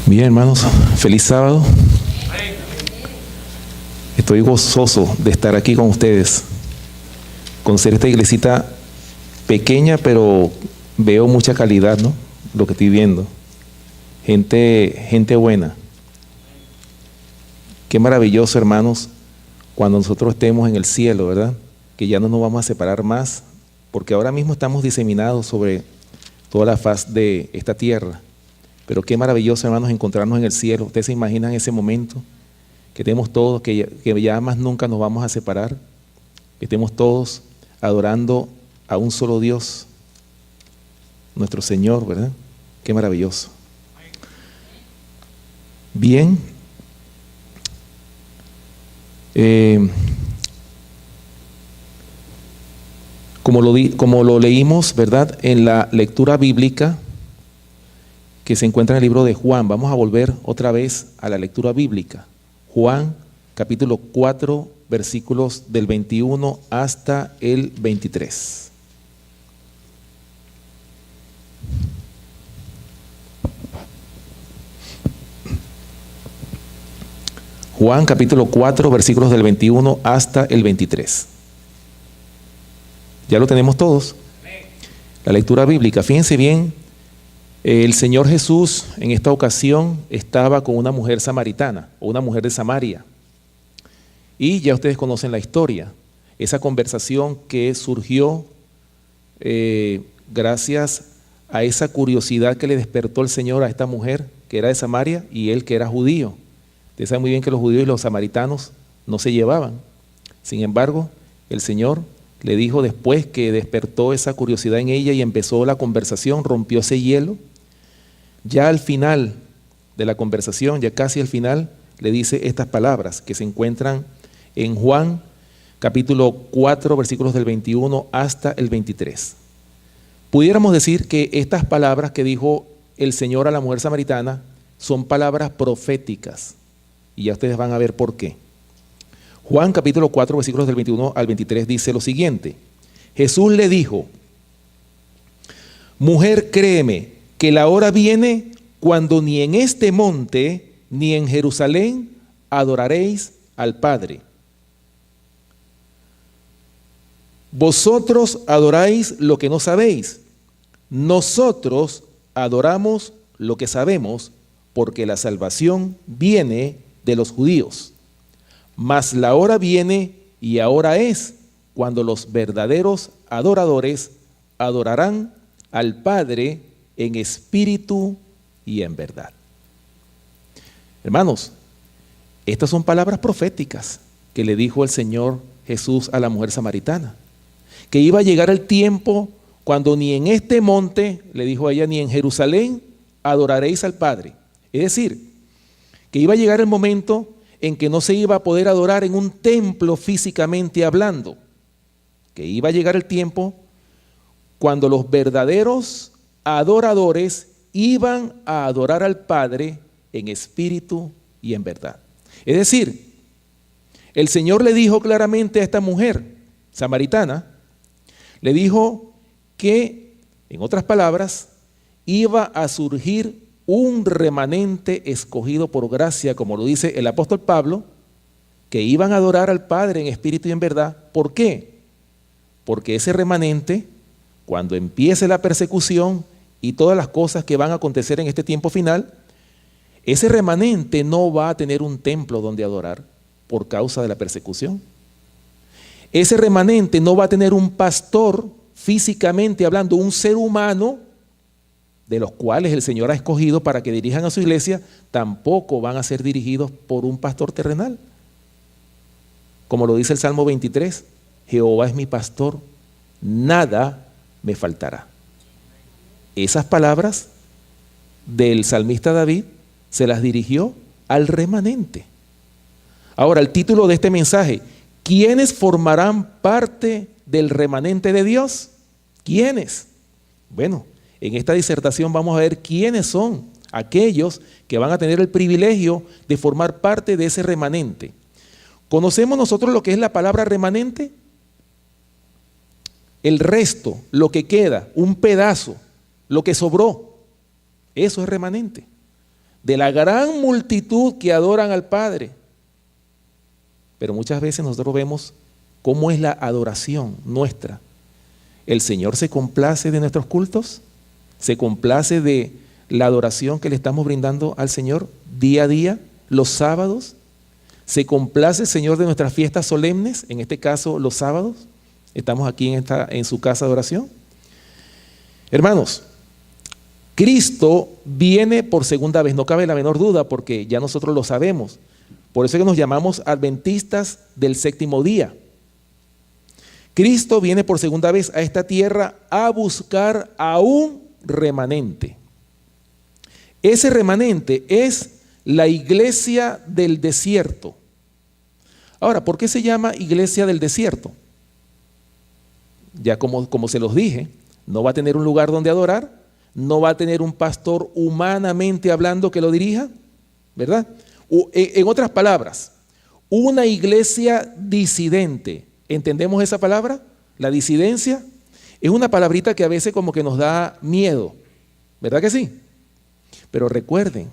Bien, hermanos, feliz sábado. Estoy gozoso de estar aquí con ustedes, conocer esta iglesita pequeña, pero veo mucha calidad, ¿no? Lo que estoy viendo. Gente buena. Qué maravilloso, hermanos, cuando nosotros estemos en el cielo, ¿verdad? Que ya no nos vamos a separar más, porque ahora mismo estamos diseminados sobre toda la faz de esta tierra. Pero qué maravilloso, hermanos, encontrarnos en el cielo. ¿Ustedes se imaginan ese momento? Que estemos todos, que ya más nunca nos vamos a separar. Que estemos todos adorando a un solo Dios, nuestro Señor, ¿verdad? Qué maravilloso. Bien. Como lo leímos, ¿verdad? En la lectura bíblica que se encuentra en el libro de Juan. Vamos a volver otra vez a la lectura bíblica. Juan, capítulo 4, versículos del 21 hasta el 23. Juan, capítulo 4, versículos del 21 hasta el 23. ¿Ya lo tenemos todos? La lectura bíblica. Fíjense bien. El Señor Jesús en esta ocasión estaba con una mujer samaritana o una mujer de Samaria. Y ya ustedes conocen la historia. Esa conversación que surgió gracias a esa curiosidad que le despertó el Señor a esta mujer que era de Samaria y él que era judío. Ustedes saben muy bien que los judíos y los samaritanos no se llevaban. Sin embargo, el Señor le dijo después que despertó esa curiosidad en ella y empezó la conversación, rompió ese hielo. Ya al final de la conversación, ya casi al final, le dice estas palabras que se encuentran en Juan capítulo 4, versículos del 21 hasta el 23. Pudiéramos decir que estas palabras que dijo el Señor a la mujer samaritana son palabras proféticas. Y ya ustedes van a ver por qué. Juan capítulo 4, versículos del 21 al 23 dice lo siguiente. Jesús le dijo: mujer, créeme, que la hora viene cuando ni en este monte ni en Jerusalén adoraréis al Padre. Vosotros adoráis lo que no sabéis. Nosotros adoramos lo que sabemos, porque la salvación viene de los judíos. Mas la hora viene y ahora es cuando los verdaderos adoradores adorarán al Padre en espíritu y en verdad. Hermanos, estas son palabras proféticas que le dijo el Señor Jesús a la mujer samaritana. Que iba a llegar el tiempo cuando ni en este monte, le dijo a ella, ni en Jerusalén adoraréis al Padre. Es decir, que iba a llegar el momento en que no se iba a poder adorar en un templo físicamente hablando. Que iba a llegar el tiempo cuando los verdaderos adoradores iban a adorar al Padre en espíritu y en verdad. Es decir, el Señor le dijo claramente a esta mujer samaritana, le dijo que, en otras palabras, iba a surgir un remanente escogido por gracia, como lo dice el apóstol Pablo, que iban a adorar al Padre en espíritu y en verdad. ¿Por qué? Porque ese remanente, cuando empiece la persecución y todas las cosas que van a acontecer en este tiempo final, ese remanente no va a tener un templo donde adorar por causa de la persecución. Ese remanente no va a tener un pastor, físicamente hablando, un ser humano, de los cuales el Señor ha escogido para que dirijan a su iglesia, tampoco van a ser dirigidos por un pastor terrenal. Como lo dice el Salmo 23, Jehová es mi pastor, nada me faltará. Esas palabras del salmista David se las dirigió al remanente. Ahora, el título de este mensaje: ¿quiénes formarán parte del remanente de Dios? ¿Quiénes? Bueno, en esta disertación vamos a ver quiénes son aquellos que van a tener el privilegio de formar parte de ese remanente. ¿Conocemos nosotros lo que es la palabra remanente? El resto, lo que queda, un pedazo, lo que sobró, eso es remanente. de la gran multitud que adoran al Padre. Pero muchas veces nosotros vemos cómo es la adoración nuestra. ¿El Señor se complace de nuestros cultos? ¿Se complace de la adoración que le estamos brindando al Señor día a día, los sábados? ¿Se complace el Señor de nuestras fiestas solemnes, en este caso los sábados? Estamos aquí en su casa de oración. Hermanos, Cristo viene por segunda vez, no cabe la menor duda, porque ya nosotros lo sabemos. Por eso es que nos llamamos adventistas del séptimo día. Cristo viene por segunda vez a esta tierra a buscar a un remanente. Ese remanente es la iglesia del desierto. Ahora, ¿por qué se llama iglesia del desierto? Ya como se los dije, no va a tener un lugar donde adorar, no va a tener un pastor humanamente hablando que lo dirija, ¿verdad? En otras palabras, una iglesia disidente. ¿Entendemos esa palabra? La disidencia es una palabrita que a veces como que nos da miedo, ¿verdad que sí? Pero recuerden,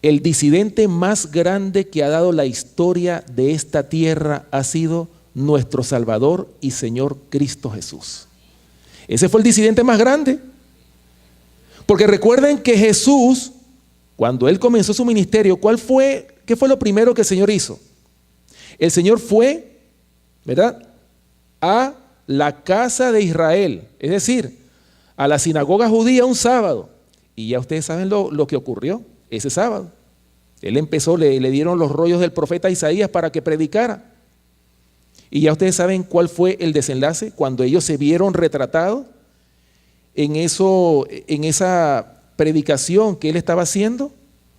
el disidente más grande que ha dado la historia de esta tierra ha sido nuestro Salvador y Señor Cristo Jesús. Ese fue el disidente más grande. Porque recuerden que Jesús, cuando Él comenzó su ministerio, ¿qué fue lo primero que el Señor hizo? El Señor fue, ¿verdad?, a la casa de Israel, es decir, a la sinagoga judía un sábado. Y ya ustedes saben lo que ocurrió ese sábado. Él empezó, le dieron los rollos del profeta Isaías para que predicara. Y ya ustedes saben cuál fue el desenlace cuando ellos se vieron retratados en esa predicación que él estaba haciendo.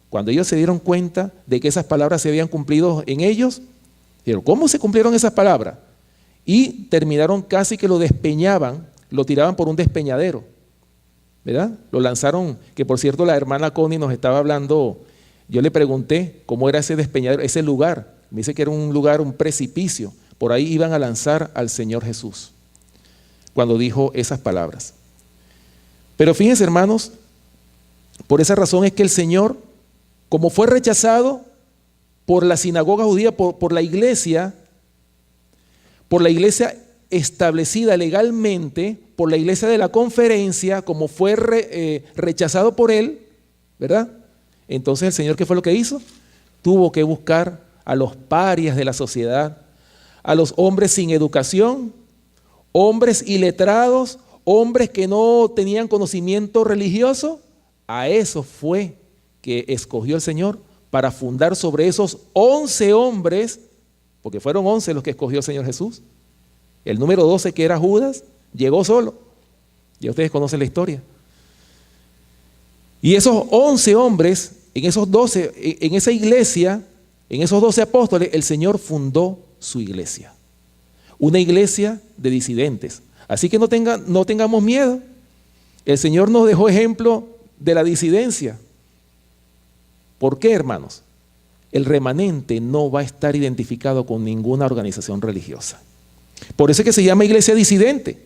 Cuando ellos se dieron cuenta de que esas palabras se habían cumplido en ellos, dijeron, ¿cómo se cumplieron esas palabras? Y terminaron casi que lo despeñaban, lo tiraban por un despeñadero, ¿verdad? Lo lanzaron, que por cierto la hermana Connie nos estaba hablando, yo le pregunté cómo era ese despeñadero, ese lugar. Me dice que era un lugar, un precipicio. Por ahí iban a lanzar al Señor Jesús cuando dijo esas palabras. Pero fíjense, hermanos, por esa razón es que el Señor, como fue rechazado por la sinagoga judía, por la iglesia establecida legalmente, por la iglesia de la conferencia, como fue rechazado por él, ¿verdad? Entonces el Señor, ¿qué fue lo que hizo? Tuvo que buscar a los parias de la sociedad, a los hombres sin educación, hombres iletrados, hombres que no tenían conocimiento religioso. A eso fue que escogió el Señor para fundar sobre esos 11 hombres, porque fueron 11 los que escogió el Señor Jesús. El número 12, que era Judas, llegó solo. Ya ustedes conocen la historia. Y esos 11 hombres, en esos 12, en esa iglesia, en esos 12 apóstoles, el Señor fundó su iglesia. Una iglesia de disidentes. Así que no tengamos miedo. El Señor nos dejó ejemplo de la disidencia. ¿Por qué, hermanos? El remanente no va a estar identificado con ninguna organización religiosa. Por eso es que se llama iglesia disidente.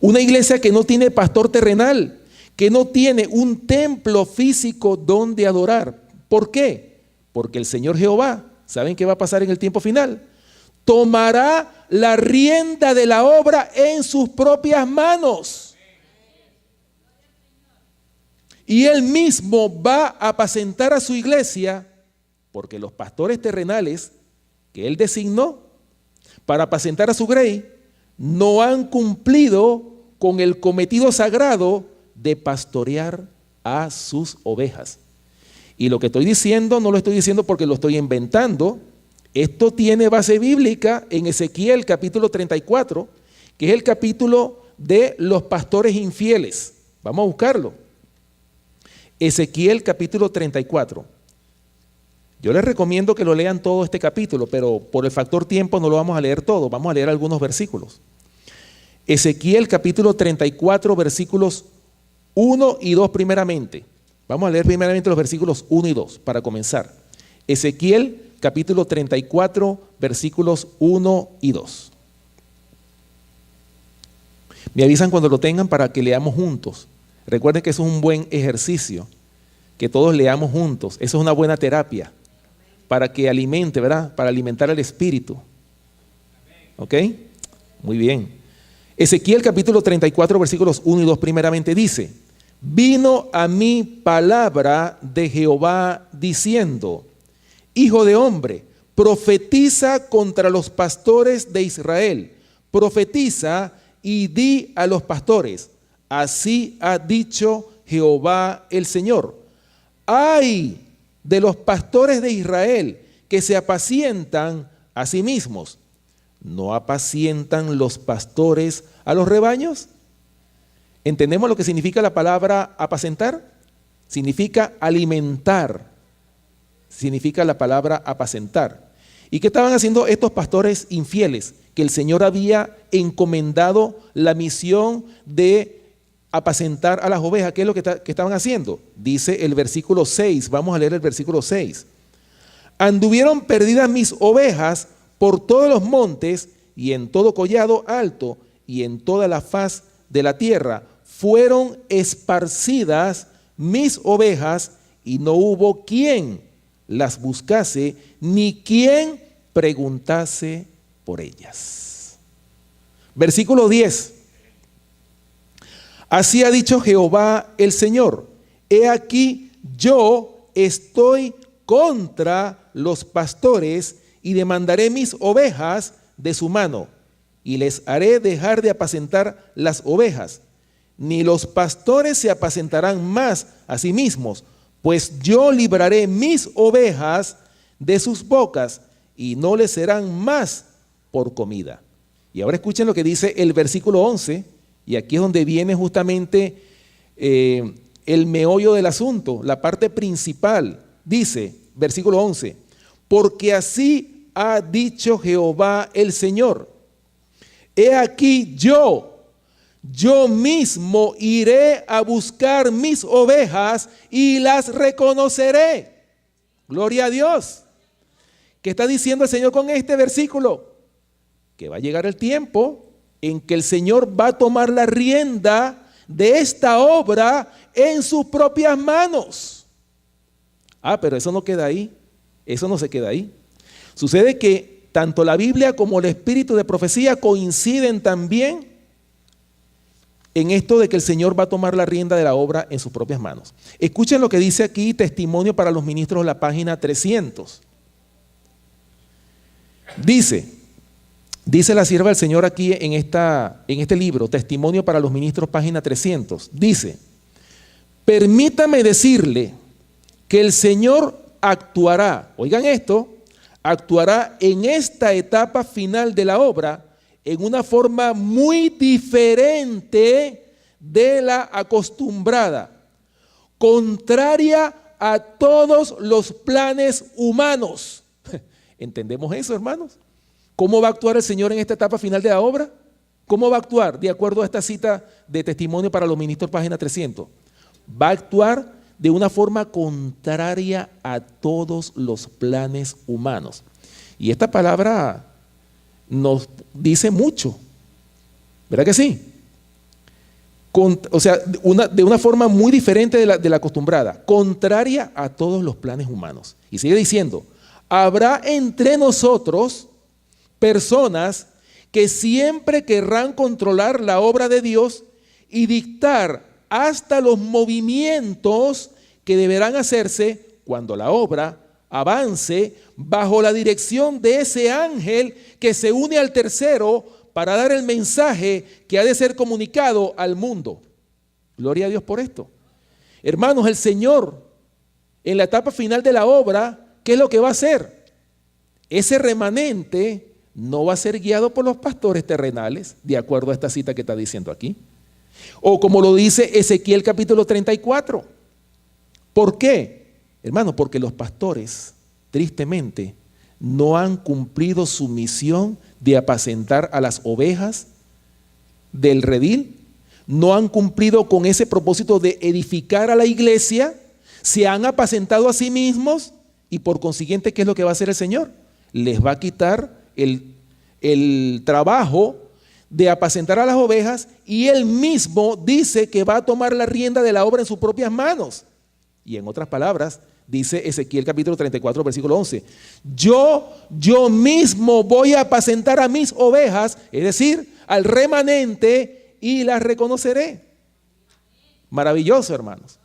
Una iglesia que no tiene pastor terrenal, que no tiene un templo físico donde adorar. ¿Por qué? Porque el Señor Jehová, ¿saben qué va a pasar en el tiempo final? Tomará la rienda de la obra en sus propias manos. Y Él mismo va a apacentar a su iglesia, porque los pastores terrenales que Él designó para apacentar a su grey no han cumplido con el cometido sagrado de pastorear a sus ovejas. Y lo que estoy diciendo no lo estoy diciendo porque lo estoy inventando. Esto tiene base bíblica en Ezequiel capítulo 34, que es el capítulo de los pastores infieles. Vamos a buscarlo. Ezequiel capítulo 34. Yo les recomiendo que lo lean todo este capítulo, pero por el factor tiempo no lo vamos a leer todo, vamos a leer algunos versículos. Ezequiel capítulo 34, versículos 1 y 2 primeramente. Vamos a leer primeramente los versículos 1 y 2 para comenzar. Ezequiel capítulo 34, versículos 1 y 2. Me avisan cuando lo tengan para que leamos juntos. Recuerden que eso es un buen ejercicio que todos leamos juntos. Eso es una buena terapia para que alimente, ¿verdad? Para alimentar el espíritu. ¿Ok? Muy bien. Ezequiel capítulo 34, versículos 1 y 2 primeramente dice: vino a mí palabra de Jehová diciendo: hijo de hombre, profetiza contra los pastores de Israel. Profetiza y di a los pastores: así ha dicho Jehová el Señor. ¡Ay de los pastores de Israel que se apacientan a sí mismos! ¿No apacientan los pastores a los rebaños? ¿Entendemos lo que significa la palabra apacentar? Significa alimentar. Significa la palabra apacentar. ¿Y qué estaban haciendo estos pastores infieles? Que el Señor había encomendado la misión de apacentar a las ovejas. ¿Qué es lo que estaban haciendo? Dice el versículo 6, vamos a leer el versículo 6. Anduvieron perdidas mis ovejas por todos los montes y en todo collado alto y en toda la faz de la tierra. Fueron esparcidas mis ovejas y no hubo quien las buscase ni quien preguntase por ellas. Versículo 10. Así ha dicho Jehová el Señor: he aquí yo estoy contra los pastores y demandaré mis ovejas de su mano y les haré dejar de apacentar las ovejas. Ni los pastores se apacentarán más a sí mismos, pues yo libraré mis ovejas de sus bocas y no les serán más por comida. Y ahora escuchen lo que dice el versículo 11, y aquí es donde viene justamente el meollo del asunto, la parte principal. Dice, versículo 11, porque así ha dicho Jehová el Señor: he aquí yo mismo iré a buscar mis ovejas y las reconoceré. Gloria a Dios. ¿Qué está diciendo el Señor con este versículo? Que va a llegar el tiempo en que el Señor va a tomar la rienda de esta obra en sus propias manos. Pero eso no queda ahí. Eso no se queda ahí. Sucede que tanto la Biblia como el espíritu de profecía coinciden también en esto de que el Señor va a tomar la rienda de la obra en sus propias manos. Escuchen lo que dice aquí Testimonio para los Ministros, la página 300. Dice la sierva del Señor aquí en este libro, Testimonio para los Ministros, página 300. Dice: permítame decirle que el Señor actuará, oigan esto, actuará en esta etapa final de la obra en una forma muy diferente de la acostumbrada, contraria a todos los planes humanos. ¿Entendemos eso, hermanos? ¿Cómo va a actuar el Señor en esta etapa final de la obra? ¿Cómo va a actuar? De acuerdo a esta cita de Testimonio para los Ministros, página 300. Va a actuar de una forma contraria a todos los planes humanos. Y esta palabra nos dice mucho, ¿verdad que sí? De una forma muy diferente de la acostumbrada, contraria a todos los planes humanos. Y sigue diciendo: habrá entre nosotros personas que siempre querrán controlar la obra de Dios y dictar hasta los movimientos que deberán hacerse cuando la obra avance bajo la dirección de ese ángel que se une al tercero para dar el mensaje que ha de ser comunicado al mundo. Gloria a Dios por esto. Hermanos, el Señor en la etapa final de la obra, ¿qué es lo que va a hacer? Ese remanente no va a ser guiado por los pastores terrenales, de acuerdo a esta cita que está diciendo aquí. O como lo dice Ezequiel capítulo 34. ¿Por qué? Hermano, porque los pastores, tristemente, no han cumplido su misión de apacentar a las ovejas del redil, no han cumplido con ese propósito de edificar a la iglesia, se han apacentado a sí mismos y por consiguiente, ¿qué es lo que va a hacer el Señor? Les va a quitar el trabajo de apacentar a las ovejas y Él mismo dice que va a tomar la rienda de la obra en sus propias manos. Y en otras palabras, dice Ezequiel capítulo 34, versículo 11, yo mismo voy a apacentar a mis ovejas, es decir, al remanente, y las reconoceré. Maravilloso, hermanos.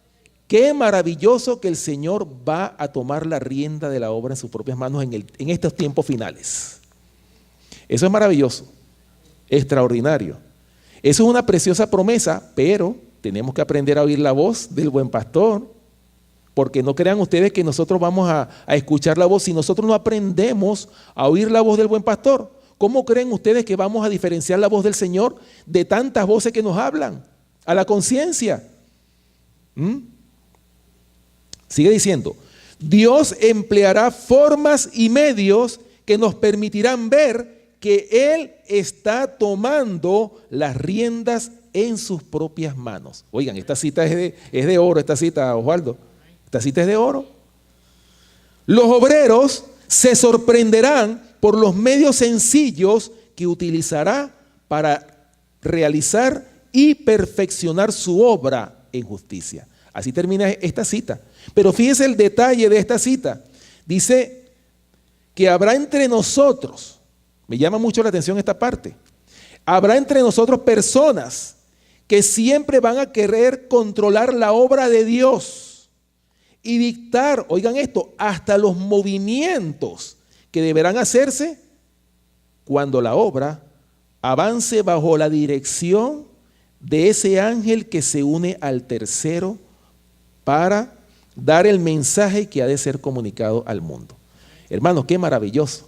Qué maravilloso que el Señor va a tomar la rienda de la obra en sus propias manos en estos tiempos finales. Eso es maravilloso, extraordinario. Eso es una preciosa promesa, pero tenemos que aprender a oír la voz del buen pastor, porque no crean ustedes que nosotros vamos a escuchar la voz si nosotros no aprendemos a oír la voz del buen pastor. ¿Cómo creen ustedes que vamos a diferenciar la voz del Señor de tantas voces que nos hablan a la conciencia? Sigue diciendo, Dios empleará formas y medios que nos permitirán ver que Él está tomando las riendas en sus propias manos. Oigan, esta cita es de oro, esta cita, Osvaldo. Esta cita es de oro. Los obreros se sorprenderán por los medios sencillos que utilizará para realizar y perfeccionar su obra en justicia. Así termina esta cita. Pero fíjese el detalle de esta cita. Dice que habrá entre nosotros, me llama mucho la atención esta parte, habrá entre nosotros personas que siempre van a querer controlar la obra de Dios y dictar, oigan esto, hasta los movimientos que deberán hacerse cuando la obra avance bajo la dirección de ese ángel que se une al tercero para dar el mensaje que ha de ser comunicado al mundo. Hermanos, qué maravilloso.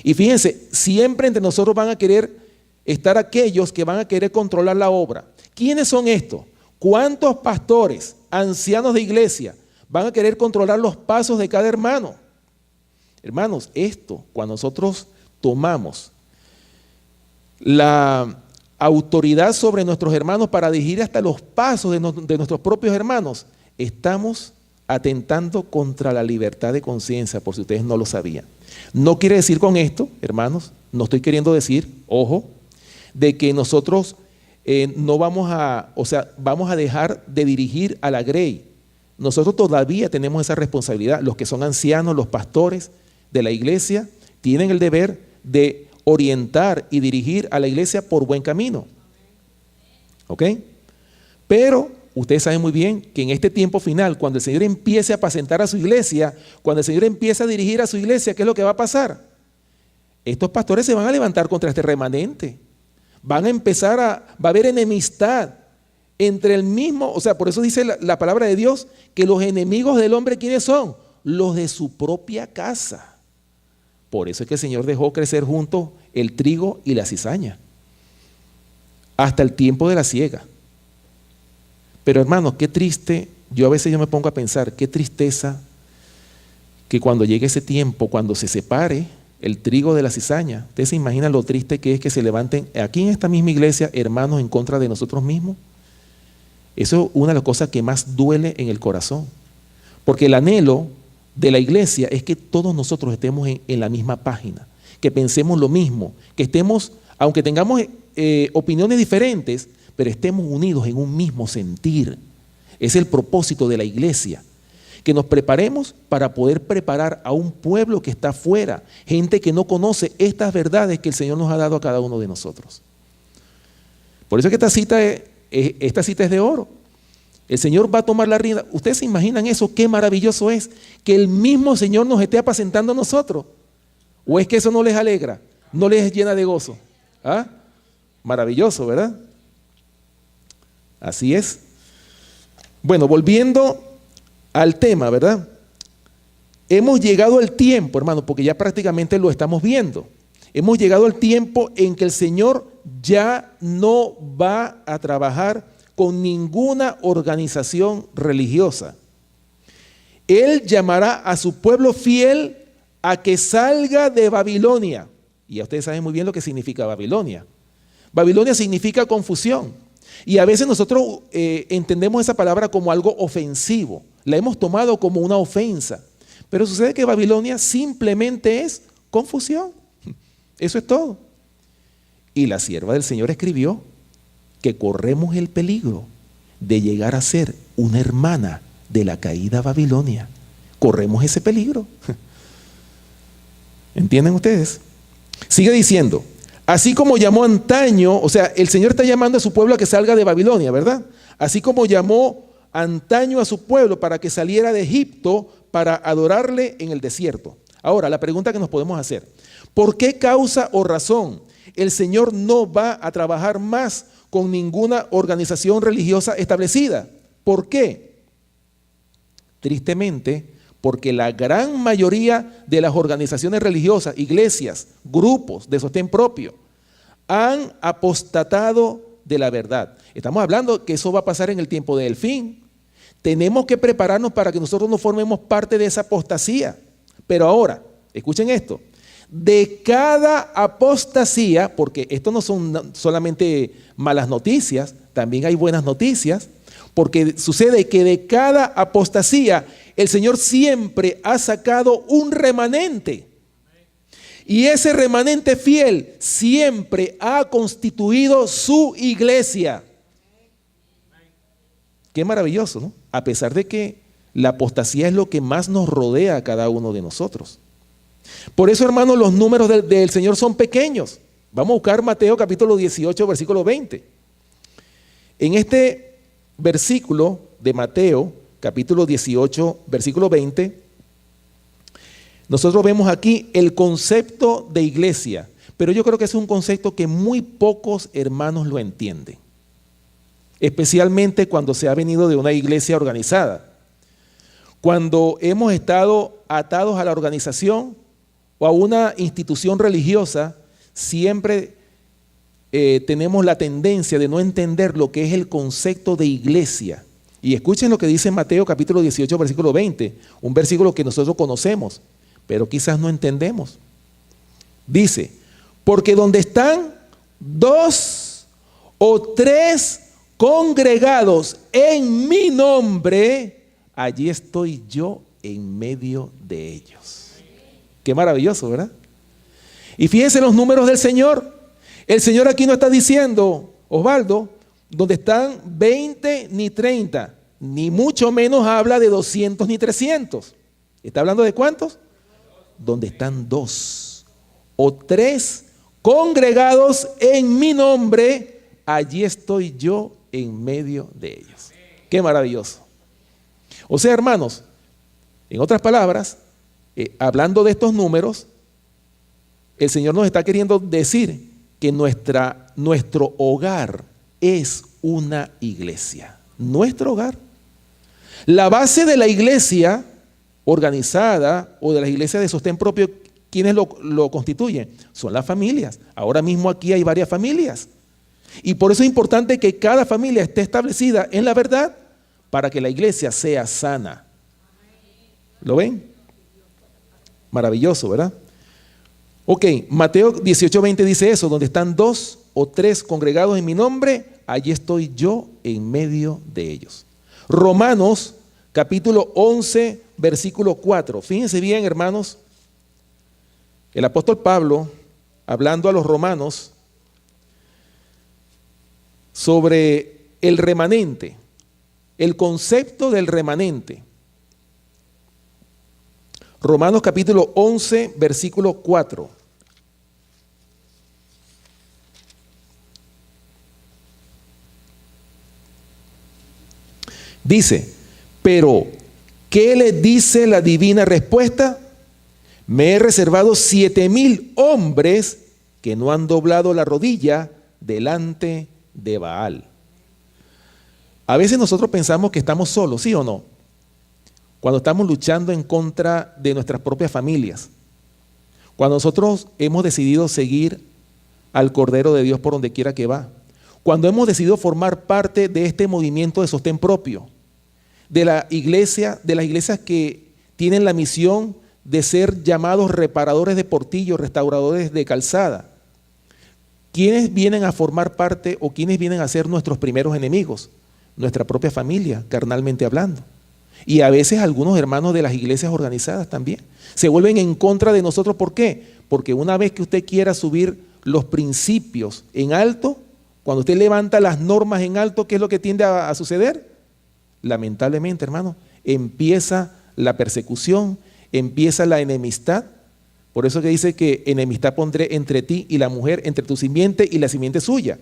Y fíjense, siempre entre nosotros van a querer estar aquellos que van a querer controlar la obra. ¿Quiénes son estos? ¿Cuántos pastores, ancianos de iglesia van a querer controlar los pasos de cada hermano? Hermanos, esto, cuando nosotros tomamos la autoridad sobre nuestros hermanos para dirigir hasta los pasos de nuestros propios hermanos, estamos atentando contra la libertad de conciencia, por si ustedes no lo sabían. No quiere decir con esto, hermanos, no estoy queriendo decir, ojo, de que nosotros no vamos vamos a dejar de dirigir a la grey. Nosotros todavía tenemos esa responsabilidad. Los que son ancianos, los pastores de la iglesia, tienen el deber de orientar y dirigir a la iglesia por buen camino. ¿Ok? Pero ustedes saben muy bien que en este tiempo final, cuando el Señor empiece a apacentar a su iglesia, cuando el Señor empiece a dirigir a su iglesia, ¿qué es lo que va a pasar? Estos pastores se van a levantar contra este remanente. Va a haber enemistad entre el mismo, por eso dice la palabra de Dios, que los enemigos del hombre, ¿quiénes son? Los de su propia casa. Por eso es que el Señor dejó crecer juntos el trigo y la cizaña, hasta el tiempo de la siega. Pero hermanos, qué triste, a veces me pongo a pensar, qué tristeza que cuando llegue ese tiempo, cuando se separe el trigo de la cizaña, ¿ustedes se imaginan lo triste que es que se levanten aquí en esta misma iglesia hermanos en contra de nosotros mismos? Eso es una de las cosas que más duele en el corazón, porque el anhelo de la iglesia es que todos nosotros estemos en la misma página, que pensemos lo mismo, que estemos, aunque tengamos opiniones diferentes, pero estemos unidos en un mismo sentir. Es el propósito de la iglesia, que nos preparemos para poder preparar a un pueblo que está afuera, gente que no conoce estas verdades que el Señor nos ha dado a cada uno de nosotros. Por eso es que esta cita es de oro. El Señor va a tomar la rienda. ¿Ustedes se imaginan eso? Qué maravilloso es que el mismo Señor nos esté apacentando a nosotros. ¿O es que eso no les alegra? ¿No les llena de gozo? ¿Ah? Maravilloso, ¿verdad? Así es. Bueno, volviendo al tema, ¿verdad? Hemos llegado al tiempo, hermano, porque ya prácticamente lo estamos viendo. Hemos llegado al tiempo en que el Señor ya no va a trabajar con ninguna organización religiosa. Él llamará a su pueblo fiel a que salga de Babilonia. Y ya ustedes saben muy bien lo que significa Babilonia. Babilonia significa confusión. Y a veces nosotros entendemos esa palabra como algo ofensivo. La hemos tomado como una ofensa. Pero sucede que Babilonia simplemente es confusión. Eso es todo. Y la sierva del Señor escribió que corremos el peligro de llegar a ser una hermana de la caída a Babilonia. Corremos ese peligro. ¿Entienden ustedes? Sigue diciendo, así como llamó antaño, o sea, el Señor está llamando a su pueblo a que salga de Babilonia, ¿verdad? Así como llamó antaño a su pueblo para que saliera de Egipto para adorarle en el desierto. Ahora, la pregunta que nos podemos hacer, ¿por qué causa o razón el Señor no va a trabajar más con ninguna organización religiosa establecida? ¿Por qué? Tristemente, porque la gran mayoría de las organizaciones religiosas, iglesias, grupos de sostén propio, han apostatado de la verdad. Estamos hablando que eso va a pasar en el tiempo del fin. Tenemos que prepararnos para que nosotros no formemos parte de esa apostasía. Pero ahora, escuchen esto, de cada apostasía, porque esto no son solamente malas noticias, también hay buenas noticias, porque sucede que de cada apostasía el Señor siempre ha sacado un remanente. Y ese remanente fiel siempre ha constituido su iglesia. Qué maravilloso, ¿no? A pesar de que la apostasía es lo que más nos rodea a cada uno de nosotros. Por eso, hermanos, los números del Señor son pequeños. Vamos a buscar Mateo capítulo 18, versículo 20. En este versículo de Mateo, capítulo 18, versículo 20, nosotros vemos aquí el concepto de iglesia, pero yo creo que es un concepto que muy pocos hermanos lo entienden, especialmente cuando se ha venido de una iglesia organizada. Cuando hemos estado atados a la organización o a una institución religiosa, siempre tenemos la tendencia de no entender lo que es el concepto de iglesia. Y escuchen lo que dice Mateo capítulo 18, versículo 20, un versículo que nosotros conocemos, pero quizás no entendemos. Dice, porque donde están 2 o 3 congregados en mi nombre, allí estoy yo en medio de ellos. Qué maravilloso, ¿verdad? Y fíjense los números del Señor. El Señor aquí no está diciendo, Osvaldo, donde están 20 ni 30, ni mucho menos habla de 200 ni 300. ¿Está hablando de cuántos? Donde están 2 o 3 congregados en mi nombre, allí estoy yo en medio de ellos. Qué maravilloso. O sea, hermanos, en otras palabras, hablando de estos números, el Señor nos está queriendo decir que nuestro hogar es una iglesia. Nuestro hogar. La base de la iglesia organizada o de las iglesias de sostén propio, ¿quiénes lo constituyen? Son las familias. Ahora mismo aquí hay varias familias. Y por eso es importante que cada familia esté establecida en la verdad para que la iglesia sea sana. ¿Lo ven? Maravilloso, ¿verdad? Ok, Mateo 18:20 dice eso, donde están 2 o 3 congregados en mi nombre, allí estoy yo en medio de ellos. Romanos capítulo 11, versículo 4. Fíjense bien, hermanos, el apóstol Pablo, hablando a los romanos sobre el remanente, el concepto del remanente. Romanos capítulo 11, versículo 4. Dice, pero ¿qué le dice la divina respuesta? Me he reservado 7,000 hombres que no han doblado la rodilla delante de Baal. A veces nosotros pensamos que estamos solos, ¿sí o no? Cuando estamos luchando en contra de nuestras propias familias. Cuando nosotros hemos decidido seguir al Cordero de Dios por donde quiera que va. Cuando hemos decidido formar parte de este movimiento de sostén propio. De la iglesia, de las iglesias que tienen la misión de ser llamados reparadores de portillos, restauradores de calzada. ¿Quiénes vienen a formar parte o quiénes vienen a ser nuestros primeros enemigos? Nuestra propia familia, carnalmente hablando. Y a veces algunos hermanos de las iglesias organizadas también se vuelven en contra de nosotros. ¿Por qué? Porque una vez que usted quiera subir los principios en alto, cuando usted levanta las normas en alto, ¿qué es lo que tiende a suceder? Lamentablemente, hermano, empieza la persecución, empieza la enemistad. Por eso que dice que enemistad pondré entre ti y la mujer, entre tu simiente y la simiente suya.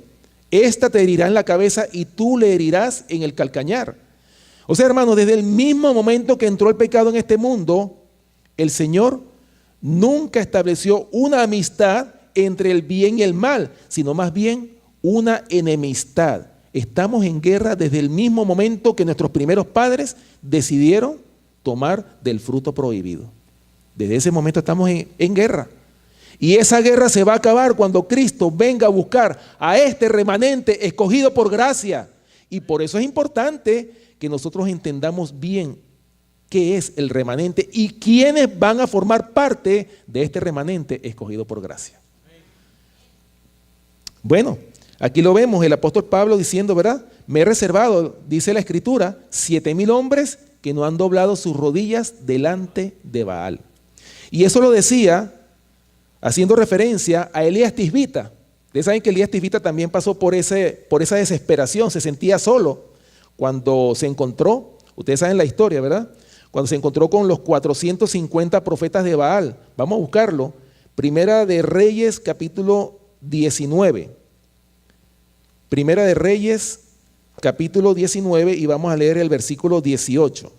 Esta te herirá en la cabeza y tú le herirás en el calcañar. O sea, hermanos, desde el mismo momento que entró el pecado en este mundo, el Señor nunca estableció una amistad entre el bien y el mal, sino más bien una enemistad. Estamos en guerra desde el mismo momento que nuestros primeros padres decidieron tomar del fruto prohibido. Desde ese momento estamos en guerra. Y esa guerra se va a acabar cuando Cristo venga a buscar a este remanente escogido por gracia. Y por eso es importante que nosotros entendamos bien qué es el remanente y quiénes van a formar parte de este remanente escogido por gracia. Bueno, aquí lo vemos, el apóstol Pablo diciendo, ¿verdad? Me he reservado, dice la Escritura, 7,000 hombres que no han doblado sus rodillas delante de Baal. Y eso lo decía haciendo referencia a Elías Tisbita. Ustedes saben que Elías Tisbita también pasó por esa desesperación, se sentía solo cuando se encontró, ustedes saben la historia, ¿verdad? Cuando se encontró con los 450 profetas de Baal. Vamos a buscarlo. Primera de Reyes, capítulo 19. Primera de Reyes, capítulo 19, y vamos a leer el versículo 18.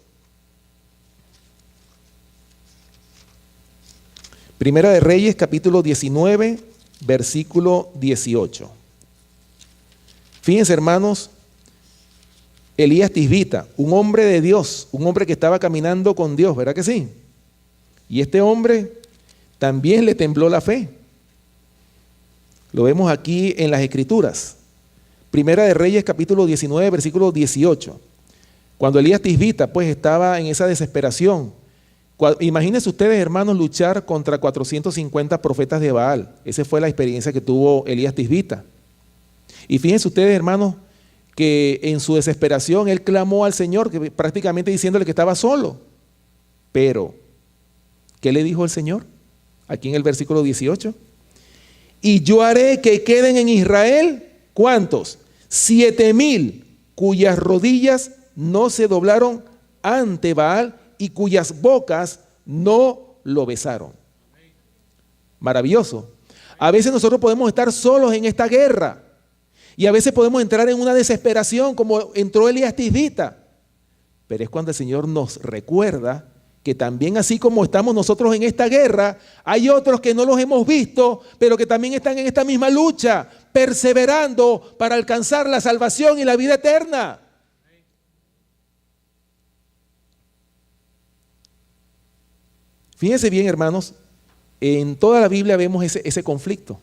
Primera de Reyes, capítulo 19, versículo 18. Fíjense, hermanos, Elías Tisbita, un hombre de Dios, un hombre que estaba caminando con Dios, ¿verdad que sí? Y este hombre también le tembló la fe. Lo vemos aquí en las Escrituras. Primera de Reyes, capítulo 19, versículo 18. Cuando Elías Tisbita, pues, estaba en esa desesperación. Imagínense ustedes, hermanos, luchar contra 450 profetas de Baal. Esa fue la experiencia que tuvo Elías Tisbita. Y fíjense ustedes, hermanos, que en su desesperación él clamó al Señor, que prácticamente diciéndole que estaba solo. Pero, ¿qué le dijo el Señor? Aquí en el versículo 18. Y yo haré que queden en Israel, ¿cuántos? 7,000 cuyas rodillas no se doblaron ante Baal y cuyas bocas no lo besaron. Maravilloso. A veces nosotros podemos estar solos en esta guerra. Y a veces podemos entrar en una desesperación como entró Elías Tisbita. Pero es cuando el Señor nos recuerda que también así como estamos nosotros en esta guerra, hay otros que no los hemos visto, pero que también están en esta misma lucha, perseverando para alcanzar la salvación y la vida eterna. Fíjense bien, hermanos, en toda la Biblia vemos ese conflicto.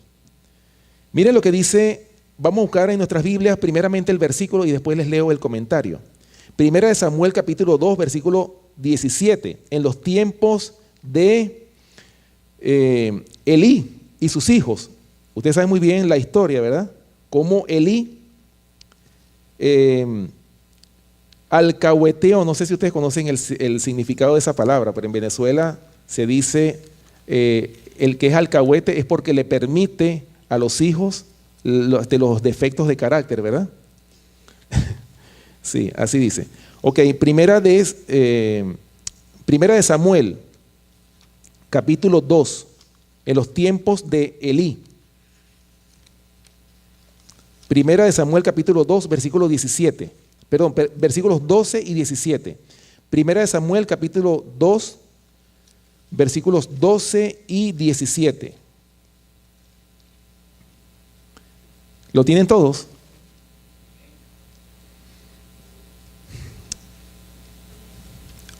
Miren lo que dice. Vamos a buscar en nuestras Biblias primeramente el versículo y después les leo el comentario. Primera de Samuel capítulo 2, versículo 17. En los tiempos de Elí y sus hijos. Ustedes saben muy bien la historia, ¿verdad? Cómo Elí alcahueteó, no sé si ustedes conocen el significado de esa palabra, pero en Venezuela se dice el que es alcahuete es porque le permite a los hijos de los defectos de carácter, ¿verdad? Sí, así dice. Ok, primera de Samuel, capítulo 2, en los tiempos de Elí. Primera de Samuel, capítulo 2, versículo 17. Perdón, versículos 12 y 17. Primera de Samuel, capítulo 2, versículos 12 y 17. ¿Lo tienen todos?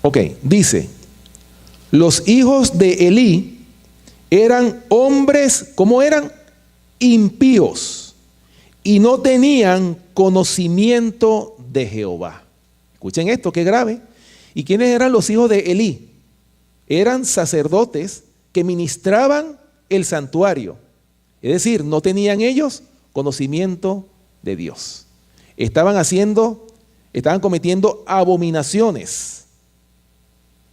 Ok, dice, los hijos de Elí eran hombres, ¿cómo eran? Impíos, y no tenían conocimiento de Jehová. Escuchen esto, qué grave. ¿Y quiénes eran los hijos de Elí? Eran sacerdotes que ministraban el santuario. Es decir, no tenían ellos conocimiento de Dios. Estaban cometiendo abominaciones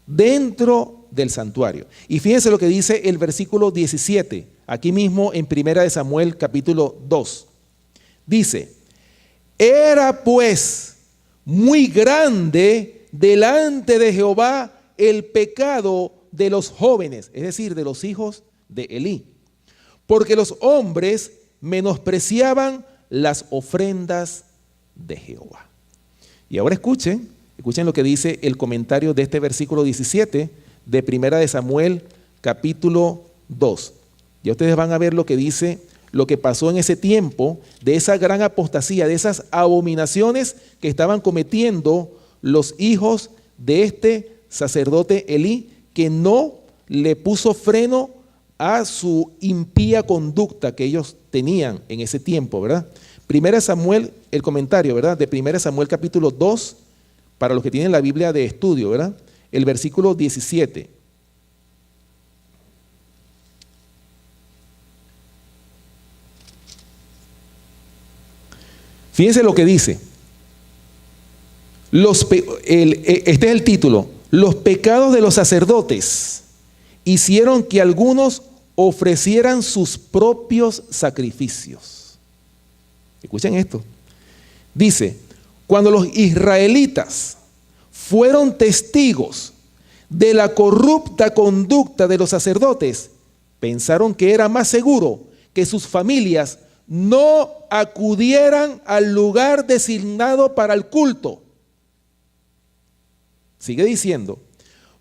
dentro del santuario. Y fíjense lo que dice el versículo 17, aquí mismo en Primera de Samuel capítulo 2. Dice, era pues muy grande delante de Jehová el pecado de los jóvenes, es decir, de los hijos de Elí, porque los hombres menospreciaban las ofrendas de Jehová. Y ahora escuchen lo que dice el comentario de este versículo 17 de Primera de Samuel, capítulo 2. Ya ustedes van a ver lo que dice, lo que pasó en ese tiempo, de esa gran apostasía, de esas abominaciones que estaban cometiendo los hijos de este sacerdote Elí, que no le puso freno a su impía conducta que ellos tenían en ese tiempo, ¿verdad? Primera Samuel, el comentario, ¿verdad? De Primera Samuel capítulo 2, para los que tienen la Biblia de estudio, ¿verdad? El versículo 17. Fíjense lo que dice. Este es el título. Los pecados de los sacerdotes hicieron que algunos ofrecieran sus propios sacrificios. Escuchen esto. Dice, cuando los israelitas fueron testigos de la corrupta conducta de los sacerdotes, pensaron que era más seguro que sus familias no acudieran al lugar designado para el culto. Sigue diciendo,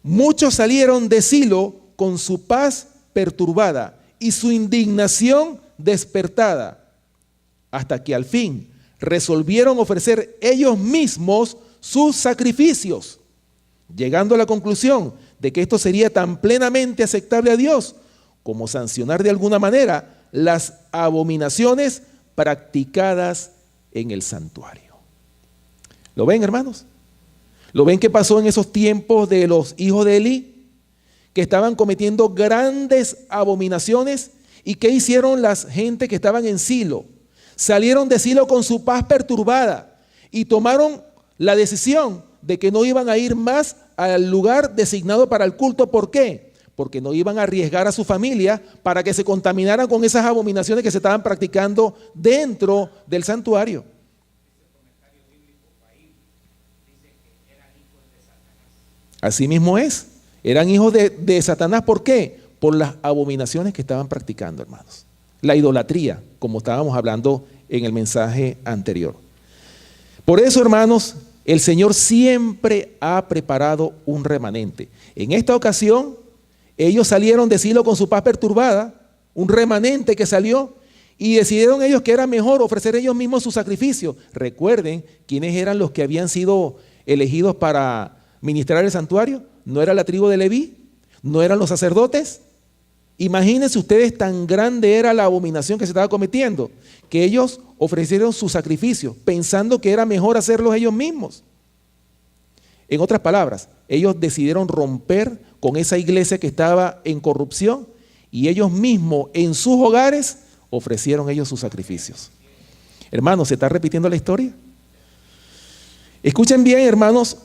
muchos salieron de Silo con su paz perturbada y su indignación despertada, hasta que al fin resolvieron ofrecer ellos mismos sus sacrificios, llegando a la conclusión de que esto sería tan plenamente aceptable a Dios como sancionar de alguna manera las abominaciones practicadas en el santuario. ¿Lo ven, hermanos? ¿Lo ven que pasó en esos tiempos de los hijos de Elí? Que estaban cometiendo grandes abominaciones. ¿Y qué hicieron las gente que estaban en Silo? Salieron de Silo con su paz perturbada y tomaron la decisión de que no iban a ir más al lugar designado para el culto. ¿Por qué? Porque no iban a arriesgar a su familia para que se contaminaran con esas abominaciones que se estaban practicando dentro del santuario. Así mismo es. Eran hijos de Satanás. ¿Por qué? Por las abominaciones que estaban practicando, hermanos. La idolatría, como estábamos hablando en el mensaje anterior. Por eso, hermanos, el Señor siempre ha preparado un remanente. En esta ocasión, ellos salieron de Silo con su paz perturbada, un remanente que salió, y decidieron ellos que era mejor ofrecer ellos mismos su sacrificio. Recuerden quiénes eran los que habían sido elegidos para ministrar el santuario. ¿No era la tribu de Leví? ¿No eran los sacerdotes? Imagínense ustedes, tan grande era la abominación que se estaba cometiendo, que ellos ofrecieron su sacrificio pensando que era mejor hacerlos ellos mismos. En otras palabras, ellos decidieron romper con esa iglesia que estaba en corrupción y ellos mismos en sus hogares ofrecieron ellos sus sacrificios. Hermanos, ¿se está repitiendo la historia? Escuchen bien, hermanos,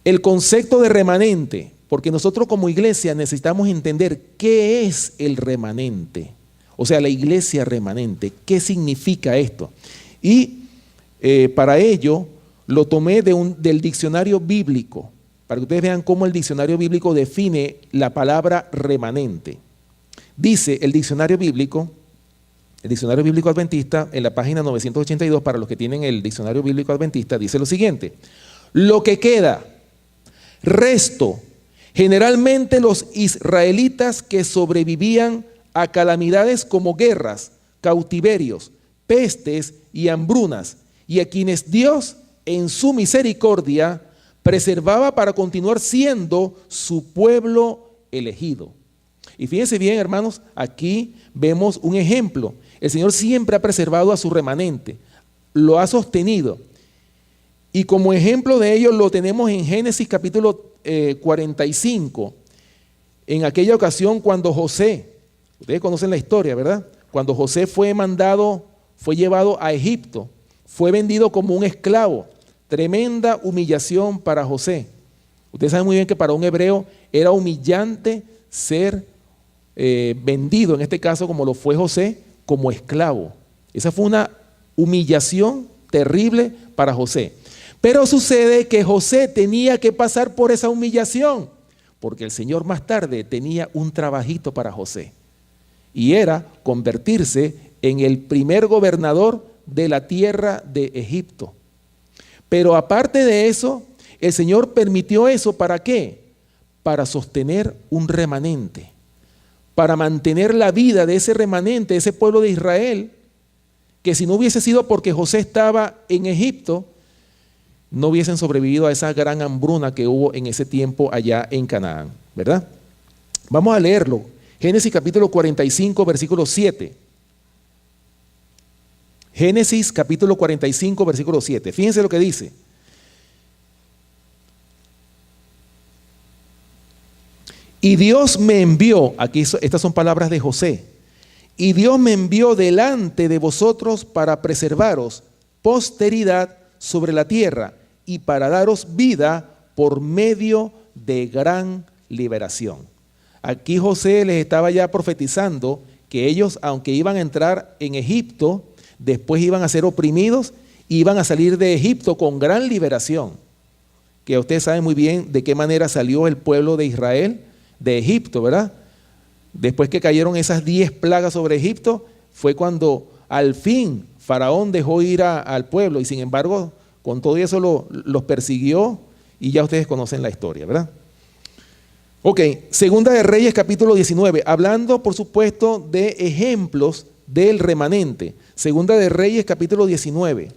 el concepto de remanente, porque nosotros como iglesia necesitamos entender qué es el remanente, o sea, la iglesia remanente, qué significa esto. Y para ello lo tomé del diccionario bíblico, para que ustedes vean cómo el diccionario bíblico define la palabra remanente. Dice el diccionario bíblico adventista, en la página 982, para los que tienen el diccionario bíblico adventista, dice lo siguiente: lo que queda, resto, generalmente los israelitas que sobrevivían a calamidades como guerras, cautiverios, pestes y hambrunas, y a quienes Dios en su misericordia preservaba para continuar siendo su pueblo elegido. Y fíjense bien, hermanos, aquí vemos un ejemplo. El Señor siempre ha preservado a su remanente, lo ha sostenido. Y como ejemplo de ello lo tenemos en Génesis capítulo 45, en aquella ocasión cuando José, ustedes conocen la historia, ¿verdad? Cuando José fue llevado a Egipto, fue vendido como un esclavo. Tremenda humillación para José. Ustedes saben muy bien que para un hebreo era humillante ser vendido, en este caso como lo fue José, como esclavo. Esa fue una humillación terrible para José. Pero sucede que José tenía que pasar por esa humillación, porque el Señor más tarde tenía un trabajito para José, y era convertirse en el primer gobernador de la tierra de Egipto. Pero aparte de eso, el Señor permitió eso, ¿para qué? Para sostener un remanente, para mantener la vida de ese remanente, de ese pueblo de Israel, que si no hubiese sido porque José estaba en Egipto, no hubiesen sobrevivido a esa gran hambruna que hubo en ese tiempo allá en Canaán, ¿verdad? Vamos a leerlo. Génesis capítulo 45, versículo 7. Génesis capítulo 45, versículo 7. Fíjense lo que dice. Y Dios me envió, aquí estas son palabras de José, y Dios me envió delante de vosotros para preservaros posteridad sobre la tierra y para daros vida por medio de gran liberación. Aquí José les estaba ya profetizando que ellos, aunque iban a entrar en Egipto, después iban a ser oprimidos y iban a salir de Egipto con gran liberación. Que ustedes saben muy bien de qué manera salió el pueblo de Israel de Egipto, ¿verdad? Después que cayeron esas 10 plagas sobre Egipto, fue cuando al fin Faraón dejó ir al pueblo, y sin embargo, con todo eso los persiguió, y ya ustedes conocen la historia, ¿verdad? Ok, Segunda de Reyes capítulo 19, hablando por supuesto de ejemplos del remanente. Segunda de Reyes capítulo 19.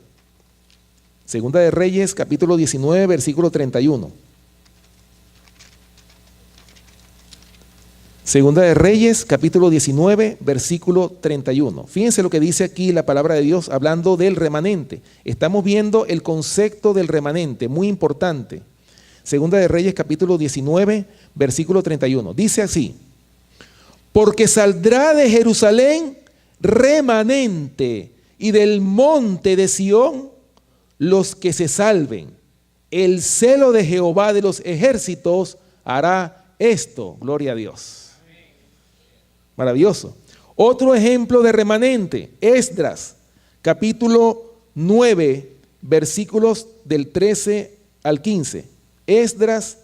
Segunda de Reyes capítulo 19, versículo 31. Segunda de Reyes, capítulo 19, versículo 31. Fíjense lo que dice aquí la palabra de Dios hablando del remanente. Estamos viendo el concepto del remanente, muy importante. Segunda de Reyes, capítulo 19, versículo 31. Dice así: porque saldrá de Jerusalén remanente y del monte de Sión los que se salven. El celo de Jehová de los ejércitos hará esto. Gloria a Dios. Maravilloso. Otro ejemplo de remanente, Esdras, capítulo 9, versículos del 13 al 15. Esdras,